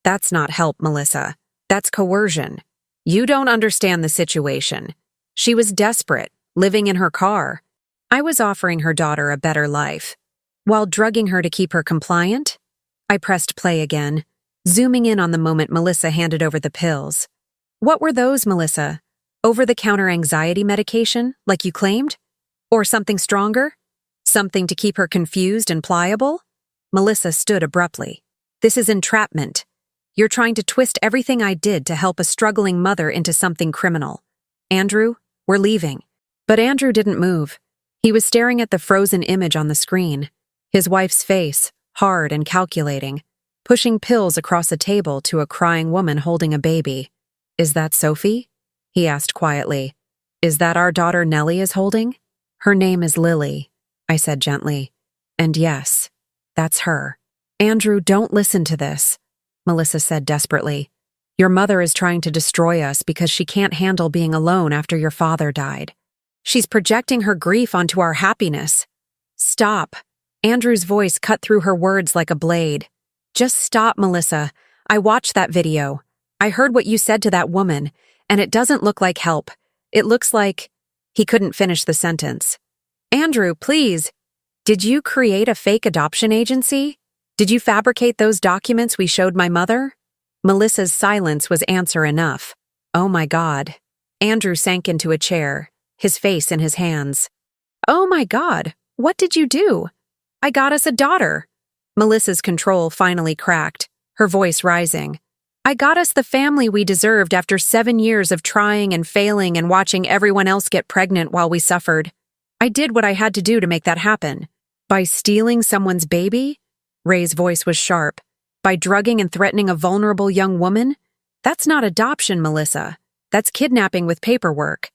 That's not help, Melissa. That's coercion. You don't understand the situation. She was desperate, living in her car. I was offering her daughter a better life. While drugging her to keep her compliant? I pressed play again, zooming in on the moment Melissa handed over the pills. What were those, Melissa? Over-the-counter anxiety medication, like you claimed? Or something stronger? Something to keep her confused and pliable? Melissa stood abruptly. This is entrapment. You're trying to twist everything I did to help a struggling mother into something criminal. Andrew, we're leaving." But Andrew didn't move. He was staring at the frozen image on the screen, his wife's face, hard and calculating, pushing pills across a table to a crying woman holding a baby. "Is that Sophie?" he asked quietly. "Is that our daughter Nellie is holding?" "Her name is Lily," I said gently. "And yes, that's her." "Andrew, don't listen to this," Melissa said desperately. "Your mother is trying to destroy us because she can't handle being alone after your father died. She's projecting her grief onto our happiness." "Stop." Andrew's voice cut through her words like a blade. "Just stop, Melissa. I watched that video. I heard what you said to that woman, and it doesn't look like help. It looks like—" He couldn't finish the sentence. "Andrew, please. Did you create a fake adoption agency? Did you fabricate those documents we showed my mother?" Melissa's silence was answer enough. "Oh my God." Andrew sank into a chair, his face in his hands. "Oh my God, what did you do?" "I got us a daughter." Melissa's control finally cracked, her voice rising. "I got us the family we deserved after 7 years of trying and failing and watching everyone else get pregnant while we suffered. I did what I had to do to make that happen." "By stealing someone's baby?" Ray's voice was sharp. "By drugging and threatening a vulnerable young woman? That's not adoption, Melissa. That's kidnapping with paperwork.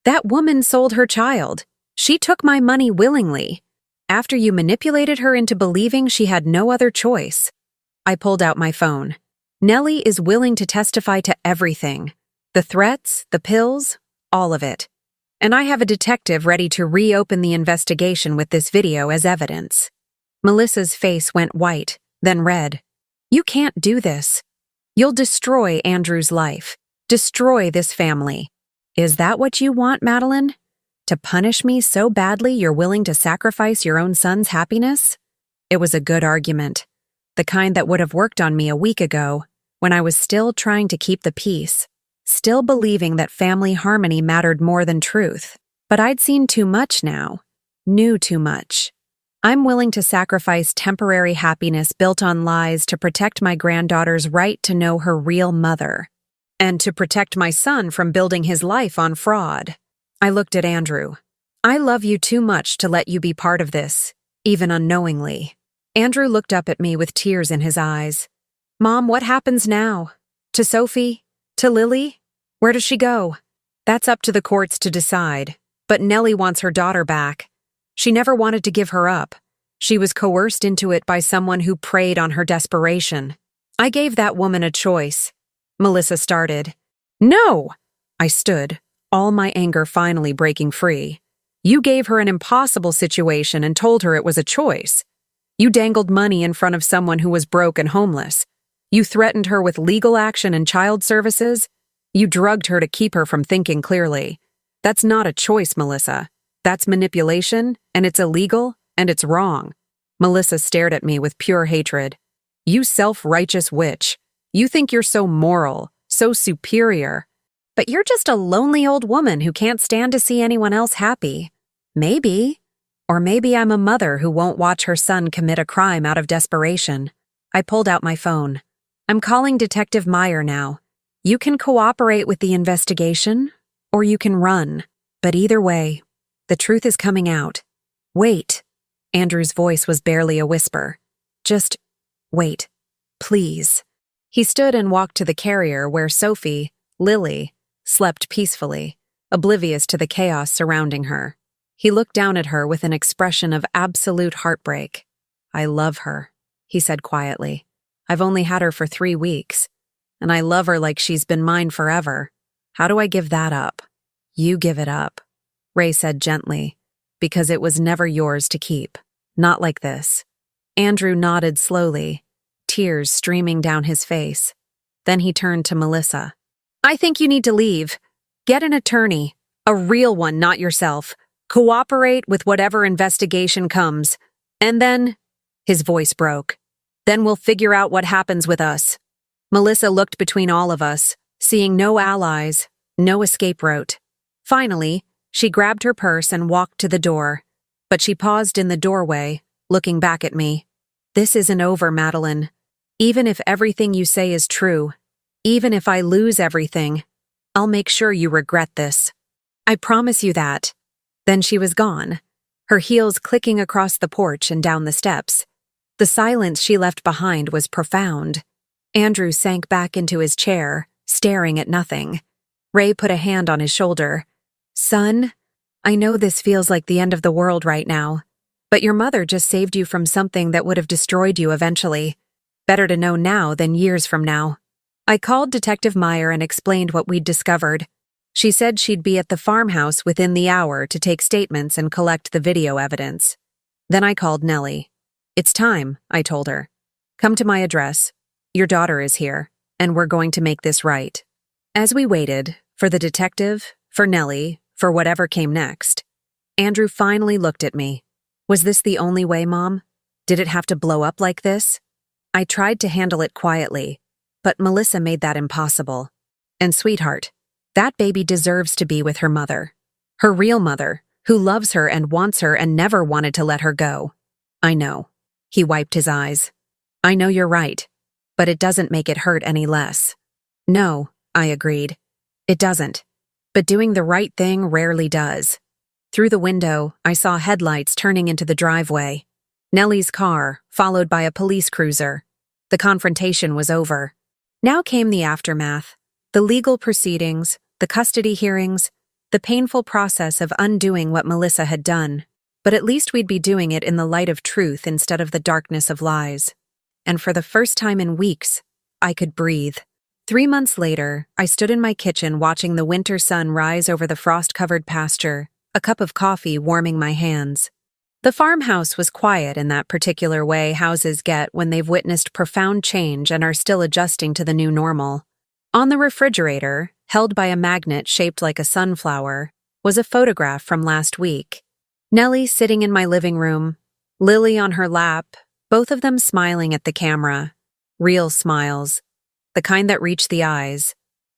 That woman sold her child. She took my money willingly. After you manipulated her into believing she had no other choice." I pulled out my phone. "Nellie is willing to testify to everything. The threats, the pills, all of it. And I have a detective ready to reopen the investigation with this video as evidence." Melissa's face went white, then red. "You can't do this. You'll destroy Andrew's life. Destroy this family. Is that what you want, Madeline? To punish me so badly you're willing to sacrifice your own son's happiness?" It was a good argument. The kind that would have worked on me a week ago, when I was still trying to keep the peace, still believing that family harmony mattered more than truth. But I'd seen too much now, knew too much. I'm willing to sacrifice temporary happiness built on lies to protect my granddaughter's right to know her real mother, and to protect my son from building his life on fraud. I looked at Andrew. "I love you too much to let you be part of this, even unknowingly." Andrew looked up at me with tears in his eyes. "Mom, what happens now? To Sophie? To Lily? Where does she go?" "That's up to the courts to decide, but Nellie wants her daughter back. She never wanted to give her up. She was coerced into it by someone who preyed on her desperation. I gave that woman a choice." Melissa started. "No!" I stood, all my anger finally breaking free. "You gave her an impossible situation and told her it was a choice. You dangled money in front of someone who was broke and homeless. You threatened her with legal action and child services. You drugged her to keep her from thinking clearly. That's not a choice, Melissa. That's manipulation, and it's illegal, and it's wrong." Melissa stared at me with pure hatred. "You self-righteous witch. You think you're so moral, so superior. But you're just a lonely old woman who can't stand to see anyone else happy. Maybe. Or maybe I'm a mother who won't watch her son commit a crime out of desperation." I pulled out my phone. "I'm calling Detective Meyer now. You can cooperate with the investigation, or you can run. But either way, the truth is coming out. Wait." Andrew's voice was barely a whisper. "Just wait, please." He stood and walked to the carrier where Sophie, Lily, slept peacefully, oblivious to the chaos surrounding her. He looked down at her with an expression of absolute heartbreak. "I love her," he said quietly. "I've only had her for 3 weeks, and I love her like she's been mine forever. How do I give that up?" "You give it up," Ray said gently, "because it was never yours to keep. Not like this." Andrew nodded slowly, tears streaming down his face. Then he turned to Melissa. "I think you need to leave. Get an attorney, a real one, not yourself. Cooperate with whatever investigation comes. And then—" his voice broke. "Then we'll figure out what happens with us." Melissa looked between all of us, seeing no allies, no escape route. Finally, she grabbed her purse and walked to the door. But she paused in the doorway, looking back at me. "This isn't over, Madeline. Even if everything you say is true, even if I lose everything, I'll make sure you regret this. I promise you that." Then she was gone, her heels clicking across the porch and down the steps. The silence she left behind was profound. Andrew sank back into his chair, staring at nothing. Ray put a hand on his shoulder. "Son, I know this feels like the end of the world right now, but your mother just saved you from something that would have destroyed you eventually. Better to know now than years from now." I called Detective Meyer and explained what we'd discovered. She said she'd be at the farmhouse within the hour to take statements and collect the video evidence. Then I called Nellie. "It's time," I told her. "Come to my address. Your daughter is here, and we're going to make this right." As we waited, for the detective, for Nellie, for whatever came next, Andrew finally looked at me. "Was this the only way, Mom? Did it have to blow up like this?" I tried to handle it quietly, but Melissa made that impossible. "And sweetheart, that baby deserves to be with her mother. Her real mother, who loves her and wants her and never wanted to let her go." "I know." He wiped his eyes. "I know you're right, but it doesn't make it hurt any less." "No," I agreed. "It doesn't. But doing the right thing rarely does." Through the window, I saw headlights turning into the driveway. Nellie's car, followed by a police cruiser. The confrontation was over. Now came the aftermath. The legal proceedings, the custody hearings, the painful process of undoing what Melissa had done. But at least we'd be doing it in the light of truth instead of the darkness of lies. And for the first time in weeks, I could breathe. 3 months later, I stood in my kitchen watching the winter sun rise over the frost-covered pasture, a cup of coffee warming my hands. The farmhouse was quiet in that particular way houses get when they've witnessed profound change and are still adjusting to the new normal. On the refrigerator, held by a magnet shaped like a sunflower, was a photograph from last week. Nellie sitting in my living room, Lily on her lap, both of them smiling at the camera. Real smiles. The kind that reach the eyes.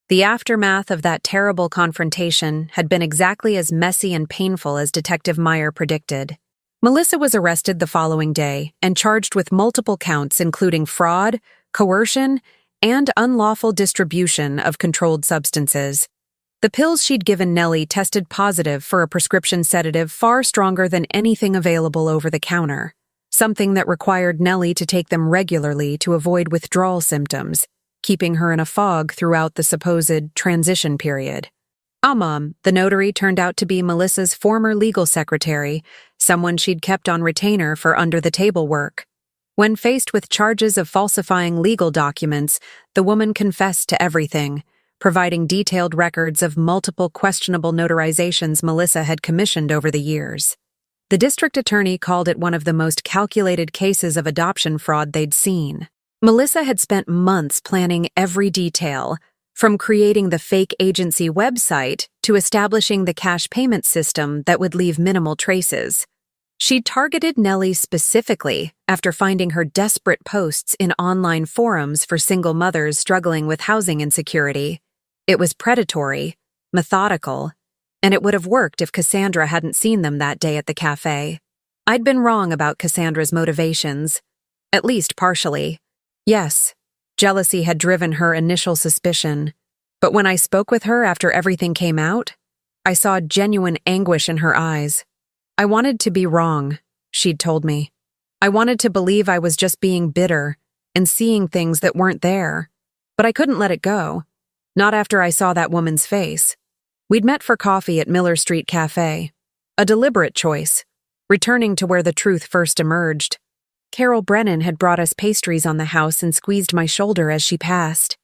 The aftermath of that terrible confrontation had been exactly as messy and painful as Detective Meyer predicted. Melissa was arrested the following day and charged with multiple counts including fraud, coercion, and unlawful distribution of controlled substances. The pills she'd given Nellie tested positive for a prescription sedative far stronger than anything available over the counter, something that required Nellie to take them regularly to avoid withdrawal symptoms, keeping her in a fog throughout the supposed transition period. Amam, the notary, turned out to be Melissa's former legal secretary, someone she'd kept on retainer for under-the-table work. When faced with charges of falsifying legal documents, the woman confessed to everything, providing detailed records of multiple questionable notarizations Melissa had commissioned over the years. The district attorney called it one of the most calculated cases of adoption fraud they'd seen. Melissa had spent months planning every detail, from creating the fake agency website to establishing the cash payment system that would leave minimal traces. She targeted Nellie specifically after finding her desperate posts in online forums for single mothers struggling with housing insecurity. It was predatory, methodical, and it would have worked if Cassandra hadn't seen them that day at the cafe. I'd been wrong about Cassandra's motivations, at least partially. Yes, jealousy had driven her initial suspicion, but when I spoke with her after everything came out, I saw genuine anguish in her eyes. I wanted to be wrong, she'd told me. I wanted to believe I was just being bitter and seeing things that weren't there, but I couldn't let it go. Not after I saw that woman's face. We'd met for coffee at Miller Street Cafe. A deliberate choice, returning to where the truth first emerged. Carol Brennan had brought us pastries on the house and squeezed my shoulder as she passed.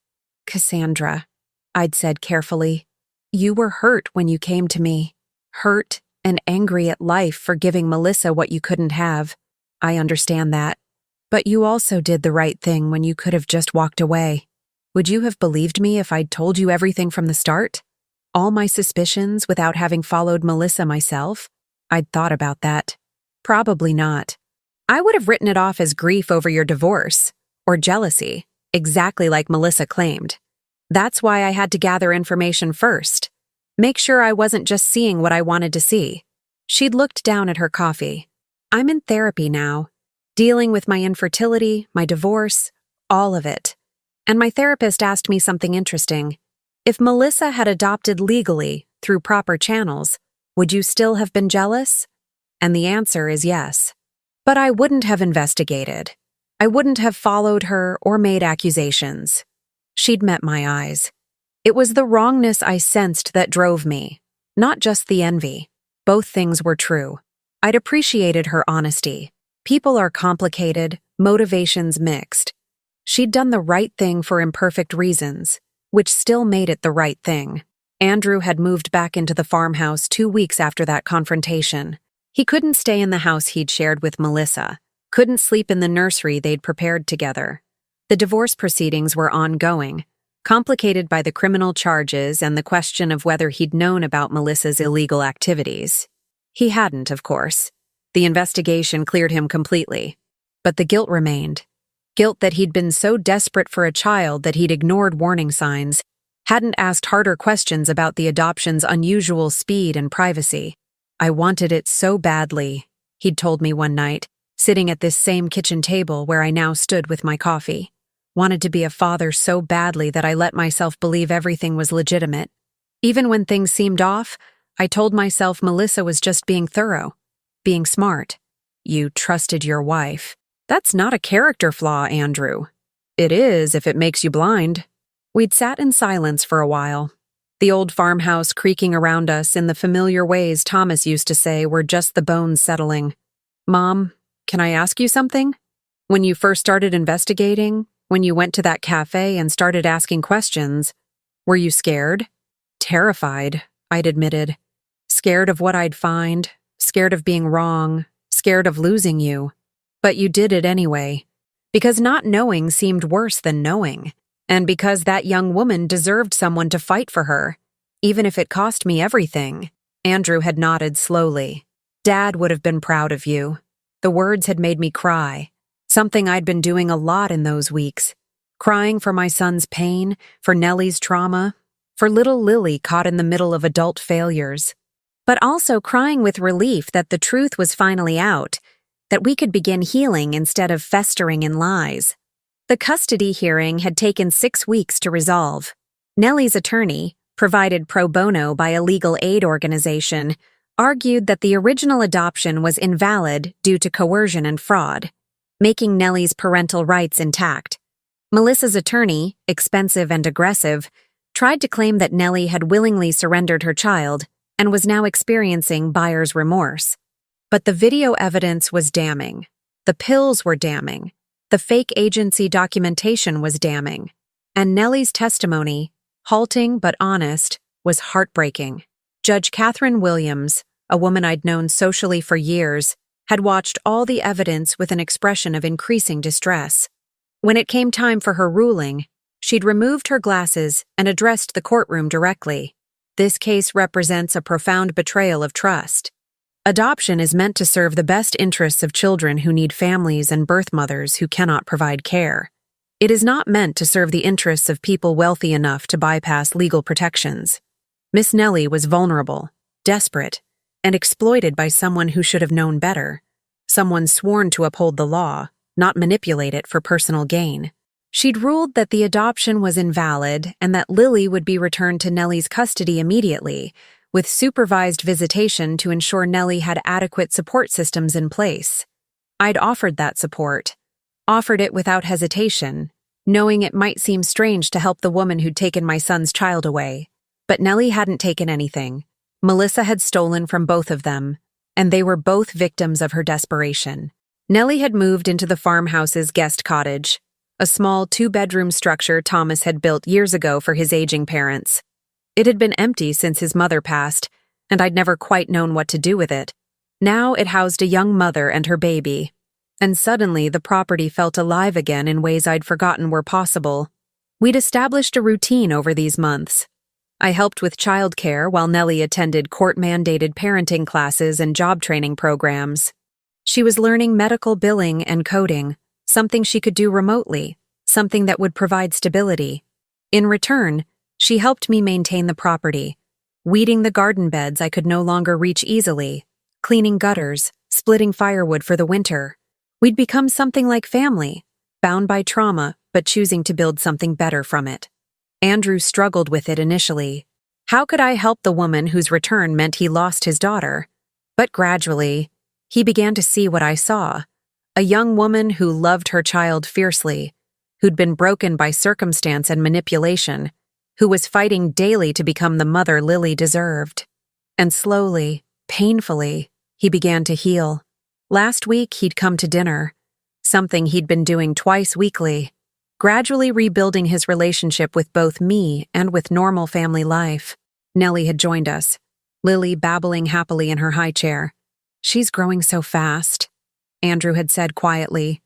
"Cassandra," I'd said carefully, "you were hurt when you came to me. Hurt and angry at life for giving Melissa what you couldn't have. I understand that. But you also did the right thing when you could have just walked away. Would you have believed me if I'd told you everything from the start? All my suspicions without having followed Melissa myself? I'd thought about that. Probably not. I would have written it off as grief over your divorce, or jealousy, exactly like Melissa claimed. That's why I had to gather information first. Make sure I wasn't just seeing what I wanted to see." She'd looked down at her coffee. "I'm in therapy now, dealing with my infertility, my divorce, All of it. And my therapist asked me something interesting. If Melissa had adopted legally, through proper channels, would you still have been jealous? And the answer is yes. But I wouldn't have investigated. I wouldn't have followed her or made accusations. She'd met my eyes. It was the wrongness I sensed that drove me, not just the envy. Both things were true. I'd appreciated her honesty. People are complicated, motivations mixed. She'd done the right thing for imperfect reasons, which still made it the right thing. Andrew had moved back into the farmhouse 2 weeks after that confrontation. He couldn't stay in the house he'd shared with Melissa, couldn't sleep in the nursery they'd prepared together. The divorce proceedings were ongoing, complicated by the criminal charges and the question of whether he'd known about Melissa's illegal activities. He hadn't, of course. The investigation cleared him completely. But the guilt remained. Guilt that he'd been so desperate for a child that he'd ignored warning signs, hadn't asked harder questions about the adoption's unusual speed and privacy. I wanted it so badly, he'd told me one night, sitting at this same kitchen table where I now stood with my coffee. Wanted to be a father so badly that I let myself believe everything was legitimate. Even when things seemed off, I told myself Melissa was just being thorough, being smart. You trusted your wife. That's not a character flaw, Andrew. It is if it makes you blind. We'd sat in silence for a while. The old farmhouse creaking around us in the familiar ways Thomas used to say were just the bones settling. Mom, can I ask you something? When you first started investigating, when you went to that cafe and started asking questions, were you scared? Terrified, I'd admitted. Scared of what I'd find, scared of being wrong, scared of losing you. But you did it anyway. Because not knowing seemed worse than knowing. And because that young woman deserved someone to fight for her, even if it cost me everything. Andrew had nodded slowly. Dad would have been proud of you. The words had made me cry, something I'd been doing a lot in those weeks. Crying for my son's pain, for Nellie's trauma, for little Lily caught in the middle of adult failures. But also crying with relief that the truth was finally out, that we could begin healing instead of festering in lies. The custody hearing had taken 6 weeks to resolve. Nellie's attorney, provided pro bono by a legal aid organization, argued that the original adoption was invalid due to coercion and fraud, making Nellie's parental rights intact. Melissa's attorney, expensive and aggressive, tried to claim that Nellie had willingly surrendered her child and was now experiencing buyer's remorse. But the video evidence was damning. The pills were damning. The fake agency documentation was damning. And Nellie's testimony, halting but honest, was heartbreaking. Judge Catherine Williams, a woman I'd known socially for years, had watched all the evidence with an expression of increasing distress. When it came time for her ruling, she'd removed her glasses and addressed the courtroom directly. This case represents a profound betrayal of trust. Adoption is meant to serve the best interests of children who need families and birth mothers who cannot provide care. It is not meant to serve the interests of people wealthy enough to bypass legal protections. Miss Nellie was vulnerable, desperate, and exploited by someone who should have known better, someone sworn to uphold the law, not manipulate it for personal gain. She'd ruled that the adoption was invalid and that Lily would be returned to Nellie's custody immediately, with supervised visitation to ensure Nellie had adequate support systems in place. I'd offered that support, offered it without hesitation, knowing it might seem strange to help the woman who'd taken my son's child away. But Nellie hadn't taken anything. Melissa had stolen from both of them, and they were both victims of her desperation. Nellie had moved into the farmhouse's guest cottage, a small 2-bedroom structure Thomas had built years ago for his aging parents. It had been empty since his mother passed, and I'd never quite known what to do with it. Now it housed a young mother and her baby, and suddenly the property felt alive again in ways I'd forgotten were possible. We'd established a routine over these months. I helped with childcare while Nellie attended court-mandated parenting classes and job training programs. She was learning medical billing and coding, something she could do remotely, something that would provide stability. In return, she helped me maintain the property, weeding the garden beds I could no longer reach easily, cleaning gutters, splitting firewood for the winter. We'd become something like family, bound by trauma, but choosing to build something better from it. Andrew struggled with it initially. How could I help the woman whose return meant he lost his daughter? But gradually, he began to see what I saw. A young woman who loved her child fiercely, who'd been broken by circumstance and manipulation, who was fighting daily to become the mother Lily deserved. And slowly, painfully, he began to heal. Last week, he'd come to dinner, something he'd been doing twice weekly, gradually rebuilding his relationship with both me and with normal family life. Nellie had joined us, Lily babbling happily in her high chair. "She's growing so fast," Andrew had said quietly,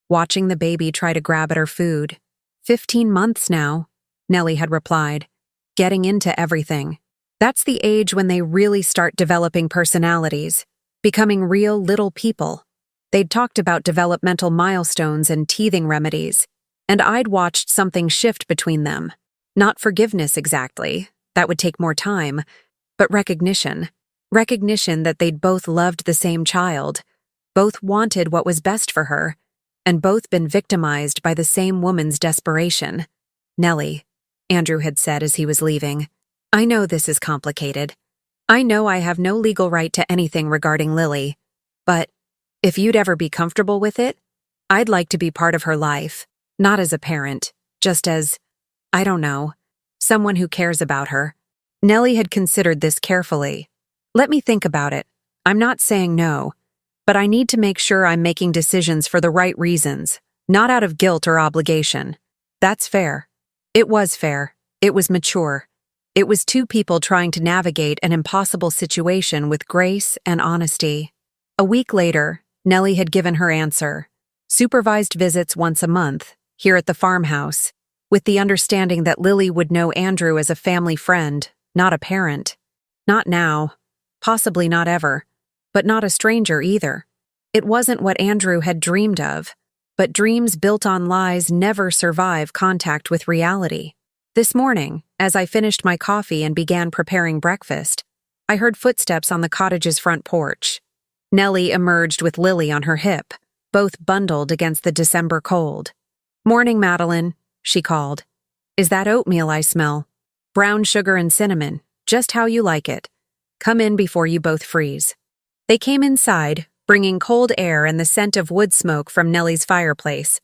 watching the baby try to grab at her food. 15 months now, Nellie had replied, getting into everything. That's the age when they really start developing personalities, becoming real little people. They'd talked about developmental milestones and teething remedies, and I'd watched something shift between them. Not forgiveness exactly, that would take more time, but recognition. Recognition that they'd both loved the same child, both wanted what was best for her, and both been victimized by the same woman's desperation. "Nellie," Andrew had said as he was leaving, "I know this is complicated. I know I have no legal right to anything regarding Lily, but if you'd ever be comfortable with it, I'd like to be part of her life, not as a parent, just as, I don't know, someone who cares about her." Nellie had considered this carefully. "Let me think about it. I'm not saying no, but I need to make sure I'm making decisions for the right reasons, not out of guilt or obligation." That's fair. It was fair. It was mature. It was two people trying to navigate an impossible situation with grace and honesty. A week later, Nellie had given her answer. Supervised visits once a month, here at the farmhouse, with the understanding that Lily would know Andrew as a family friend, not a parent. Not now. Possibly not ever. But not a stranger either. It wasn't what Andrew had dreamed of, but dreams built on lies never survive contact with reality. This morning, as I finished my coffee and began preparing breakfast, I heard footsteps on the cottage's front porch. Nellie emerged with Lily on her hip, both bundled against the December cold. "Morning, Madeline," she called. "Is that oatmeal I smell? Brown sugar and cinnamon, just how you like it. Come in before you both freeze." They came inside, bringing cold air and the scent of wood smoke from Nellie's fireplace.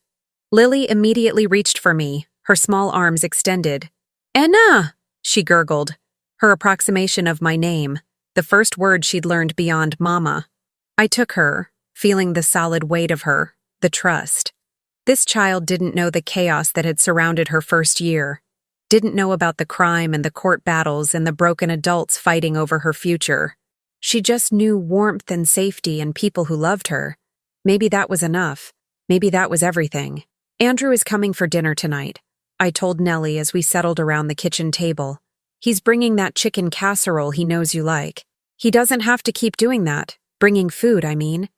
Lily immediately reached for me, her small arms extended. "Anna!" she gurgled, her approximation of my name, the first word she'd learned beyond mama. I took her, feeling the solid weight of her, the trust. This child didn't know the chaos that had surrounded her first year, didn't know about the crime and the court battles and the broken adults fighting over her future. She just knew warmth and safety and people who loved her. Maybe that was enough. Maybe that was everything. "Andrew is coming for dinner tonight," I told Nellie as we settled around the kitchen table. "He's bringing that chicken casserole he knows you like. He doesn't have to keep doing that. Bringing food, I mean.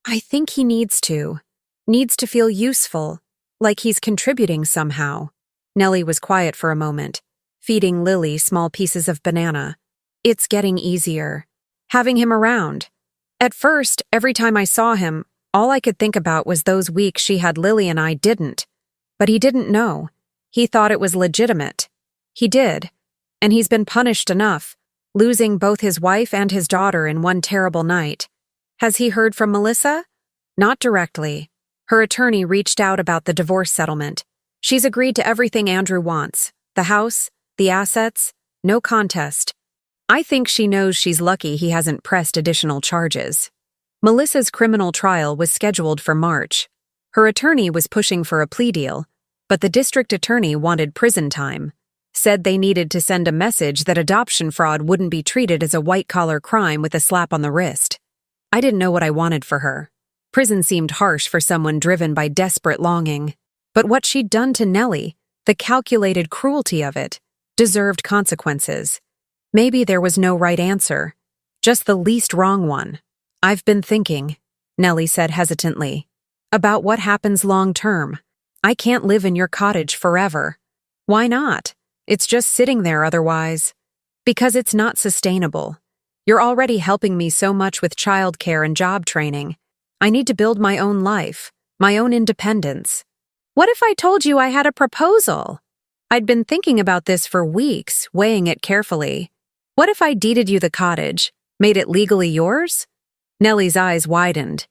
I think he needs to. Needs to feel useful, like he's contributing somehow." Nellie was quiet for a moment, feeding Lily small pieces of banana. "It's getting easier. Having him around. At first, every time I saw him, all I could think about was those weeks she had Lily and I didn't. But he didn't know. He thought it was legitimate. He did. And he's been punished enough, losing both his wife and his daughter in one terrible night. Has he heard from Melissa? Not directly. Her attorney reached out about the divorce settlement. She's agreed to everything Andrew wants. The house, the assets, no contest. I think she knows she's lucky he hasn't pressed additional charges. Melissa's criminal trial was scheduled for March. Her attorney was pushing for a plea deal, but the district attorney wanted prison time, said they needed to send a message that adoption fraud wouldn't be treated as a white-collar crime with a slap on the wrist. I didn't know what I wanted for her. Prison seemed harsh for someone driven by desperate longing. But what she'd done to Nellie, the calculated cruelty of it, deserved consequences. Maybe there was no right answer, just the least wrong one. "I've been thinking," Nellie said hesitantly, "about what happens long term. I can't live in your cottage forever." "Why not? It's just sitting there otherwise." "Because it's not sustainable. You're already helping me so much with childcare and job training. I need to build my own life, my own independence." What if I told you I had a proposal? I'd been thinking about this for weeks, weighing it carefully. What if I deeded you the cottage, made it legally yours? Nellie's eyes widened.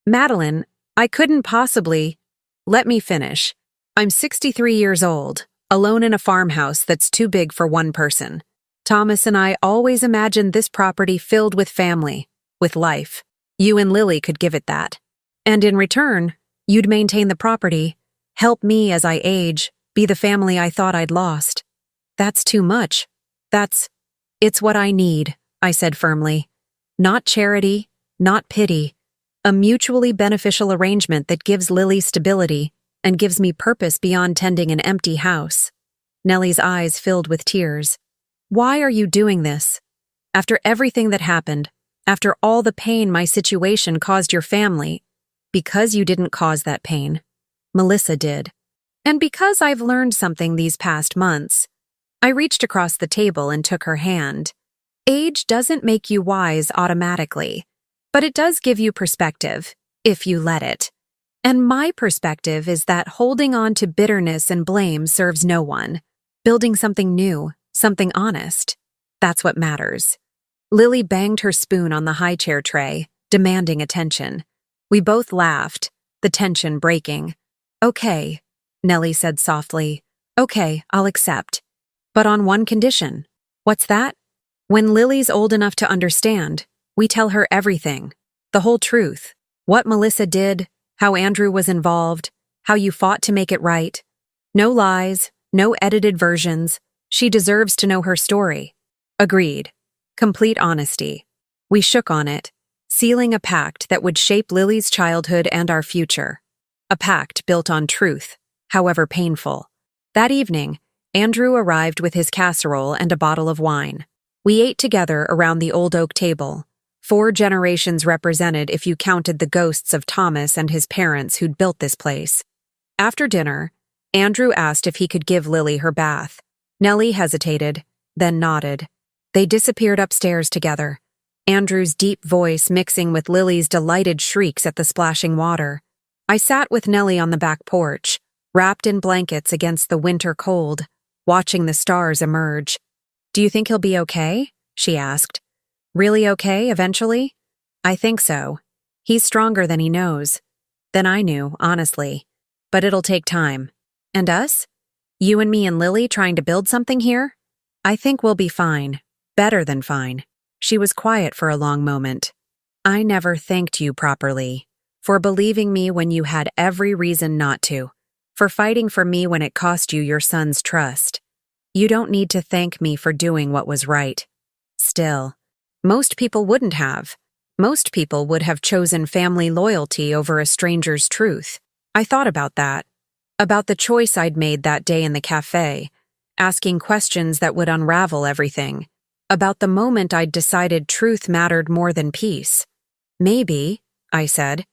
Madeline, I couldn't possibly. Let me finish. I'm 63 years old, alone in a farmhouse that's too big for one person. Thomas and I always imagined this property filled with family, with life. You and Lily could give it that. And in return, you'd maintain the property, help me as I age, be the family I thought I'd lost. That's too much. It's what I need, I said firmly. Not charity, not pity. A mutually beneficial arrangement that gives Lily stability and gives me purpose beyond tending an empty house. Nellie's eyes filled with tears. Why are you doing this? After everything that happened, after all the pain my situation caused your family, because you didn't cause that pain, Melissa did. And because I've learned something these past months, I reached across the table and took her hand. Age doesn't make you wise automatically, but it does give you perspective, if you let it. And my perspective is that holding on to bitterness and blame serves no one. Building something new, something honest, that's what matters. Lily banged her spoon on the high chair tray, demanding attention. We both laughed, the tension breaking. Okay, Nellie said softly. Okay, I'll accept. But on one condition. What's that? When Lily's old enough to understand, we tell her everything, the whole truth. What Melissa did, how Andrew was involved, how you fought to make it right. No lies, no edited versions. She deserves to know her story. Agreed. Complete honesty. We shook on it, sealing a pact that would shape Lily's childhood and our future. A pact built on truth, however painful. That evening, Andrew arrived with his casserole and a bottle of wine. We ate together around the old oak table, 4 generations represented if you counted the ghosts of Thomas and his parents who'd built this place. After dinner, Andrew asked if he could give Lily her bath. Nellie hesitated, then nodded. They disappeared upstairs together, Andrew's deep voice mixing with Lily's delighted shrieks at the splashing water. I sat with Nellie on the back porch, wrapped in blankets against the winter cold, watching the stars emerge. Do you think he'll be okay? She asked. Really okay, eventually? I think so. He's stronger than he knows. Than I knew, honestly. But it'll take time. And us? You and me and Lily trying to build something here? I think we'll be fine. Better than fine. She was quiet for a long moment. I never thanked you properly. For believing me when you had every reason not to. For fighting for me when it cost you your son's trust. You don't need to thank me for doing what was right. Still, most people wouldn't have. Most people would have chosen family loyalty over a stranger's truth. I thought about that. About the choice I'd made that day in the cafe, asking questions that would unravel everything. About the moment I'd decided truth mattered more than peace. Maybe, I said,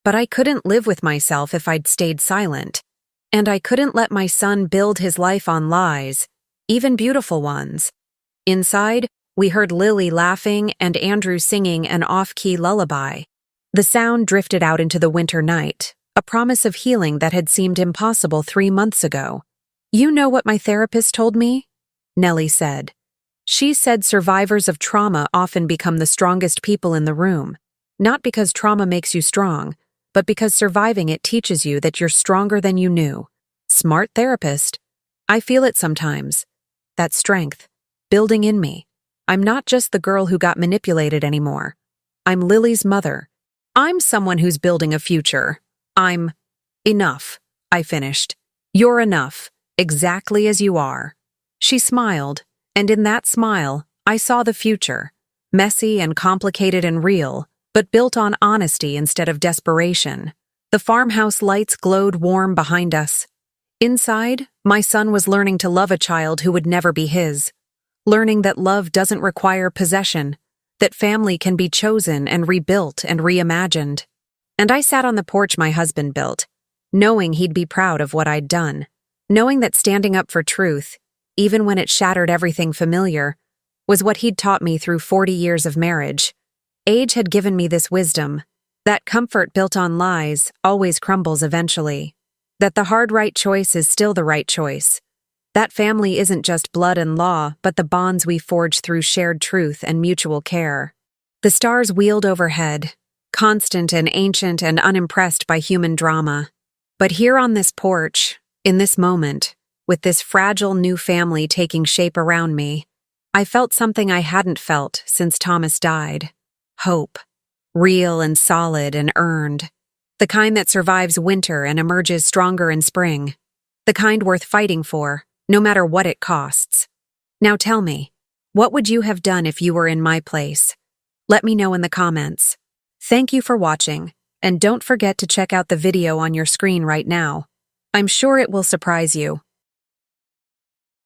but I couldn't live with myself if I'd stayed silent. And I couldn't let my son build his life on lies, even beautiful ones. Inside, we heard Lily laughing and Andrew singing an off-key lullaby. The sound drifted out into the winter night, a promise of healing that had seemed impossible 3 months ago. You know what my therapist told me? Nellie said. She said survivors of trauma often become the strongest people in the room, not because trauma makes you strong, but because surviving it teaches you that you're stronger than you knew. Smart therapist. I feel it sometimes. That strength, building in me. I'm not just the girl who got manipulated anymore. I'm Lily's mother. I'm someone who's building a future. I'm enough, I finished. You're enough, exactly as you are. She smiled, and in that smile, I saw the future. Messy and complicated and real, but built on honesty instead of desperation. The farmhouse lights glowed warm behind us. Inside, my son was learning to love a child who would never be his. Learning that love doesn't require possession, that family can be chosen and rebuilt and reimagined. And I sat on the porch my husband built, knowing he'd be proud of what I'd done, knowing that standing up for truth, even when it shattered everything familiar, was what he'd taught me through 40 years of marriage. Age had given me this wisdom, that comfort built on lies always crumbles eventually. That the hard right choice is still the right choice. That family isn't just blood and law, but the bonds we forge through shared truth and mutual care. The stars wheeled overhead, constant and ancient and unimpressed by human drama. But here on this porch, in this moment, with this fragile new family taking shape around me, I felt something I hadn't felt since Thomas died. Hope. Real and solid and earned. The kind that survives winter and emerges stronger in spring. The kind worth fighting for, no matter what it costs. Now tell me, what would you have done if you were in my place? Let me know in the comments. Thank you for watching, and don't forget to check out the video on your screen right now. I'm sure it will surprise you.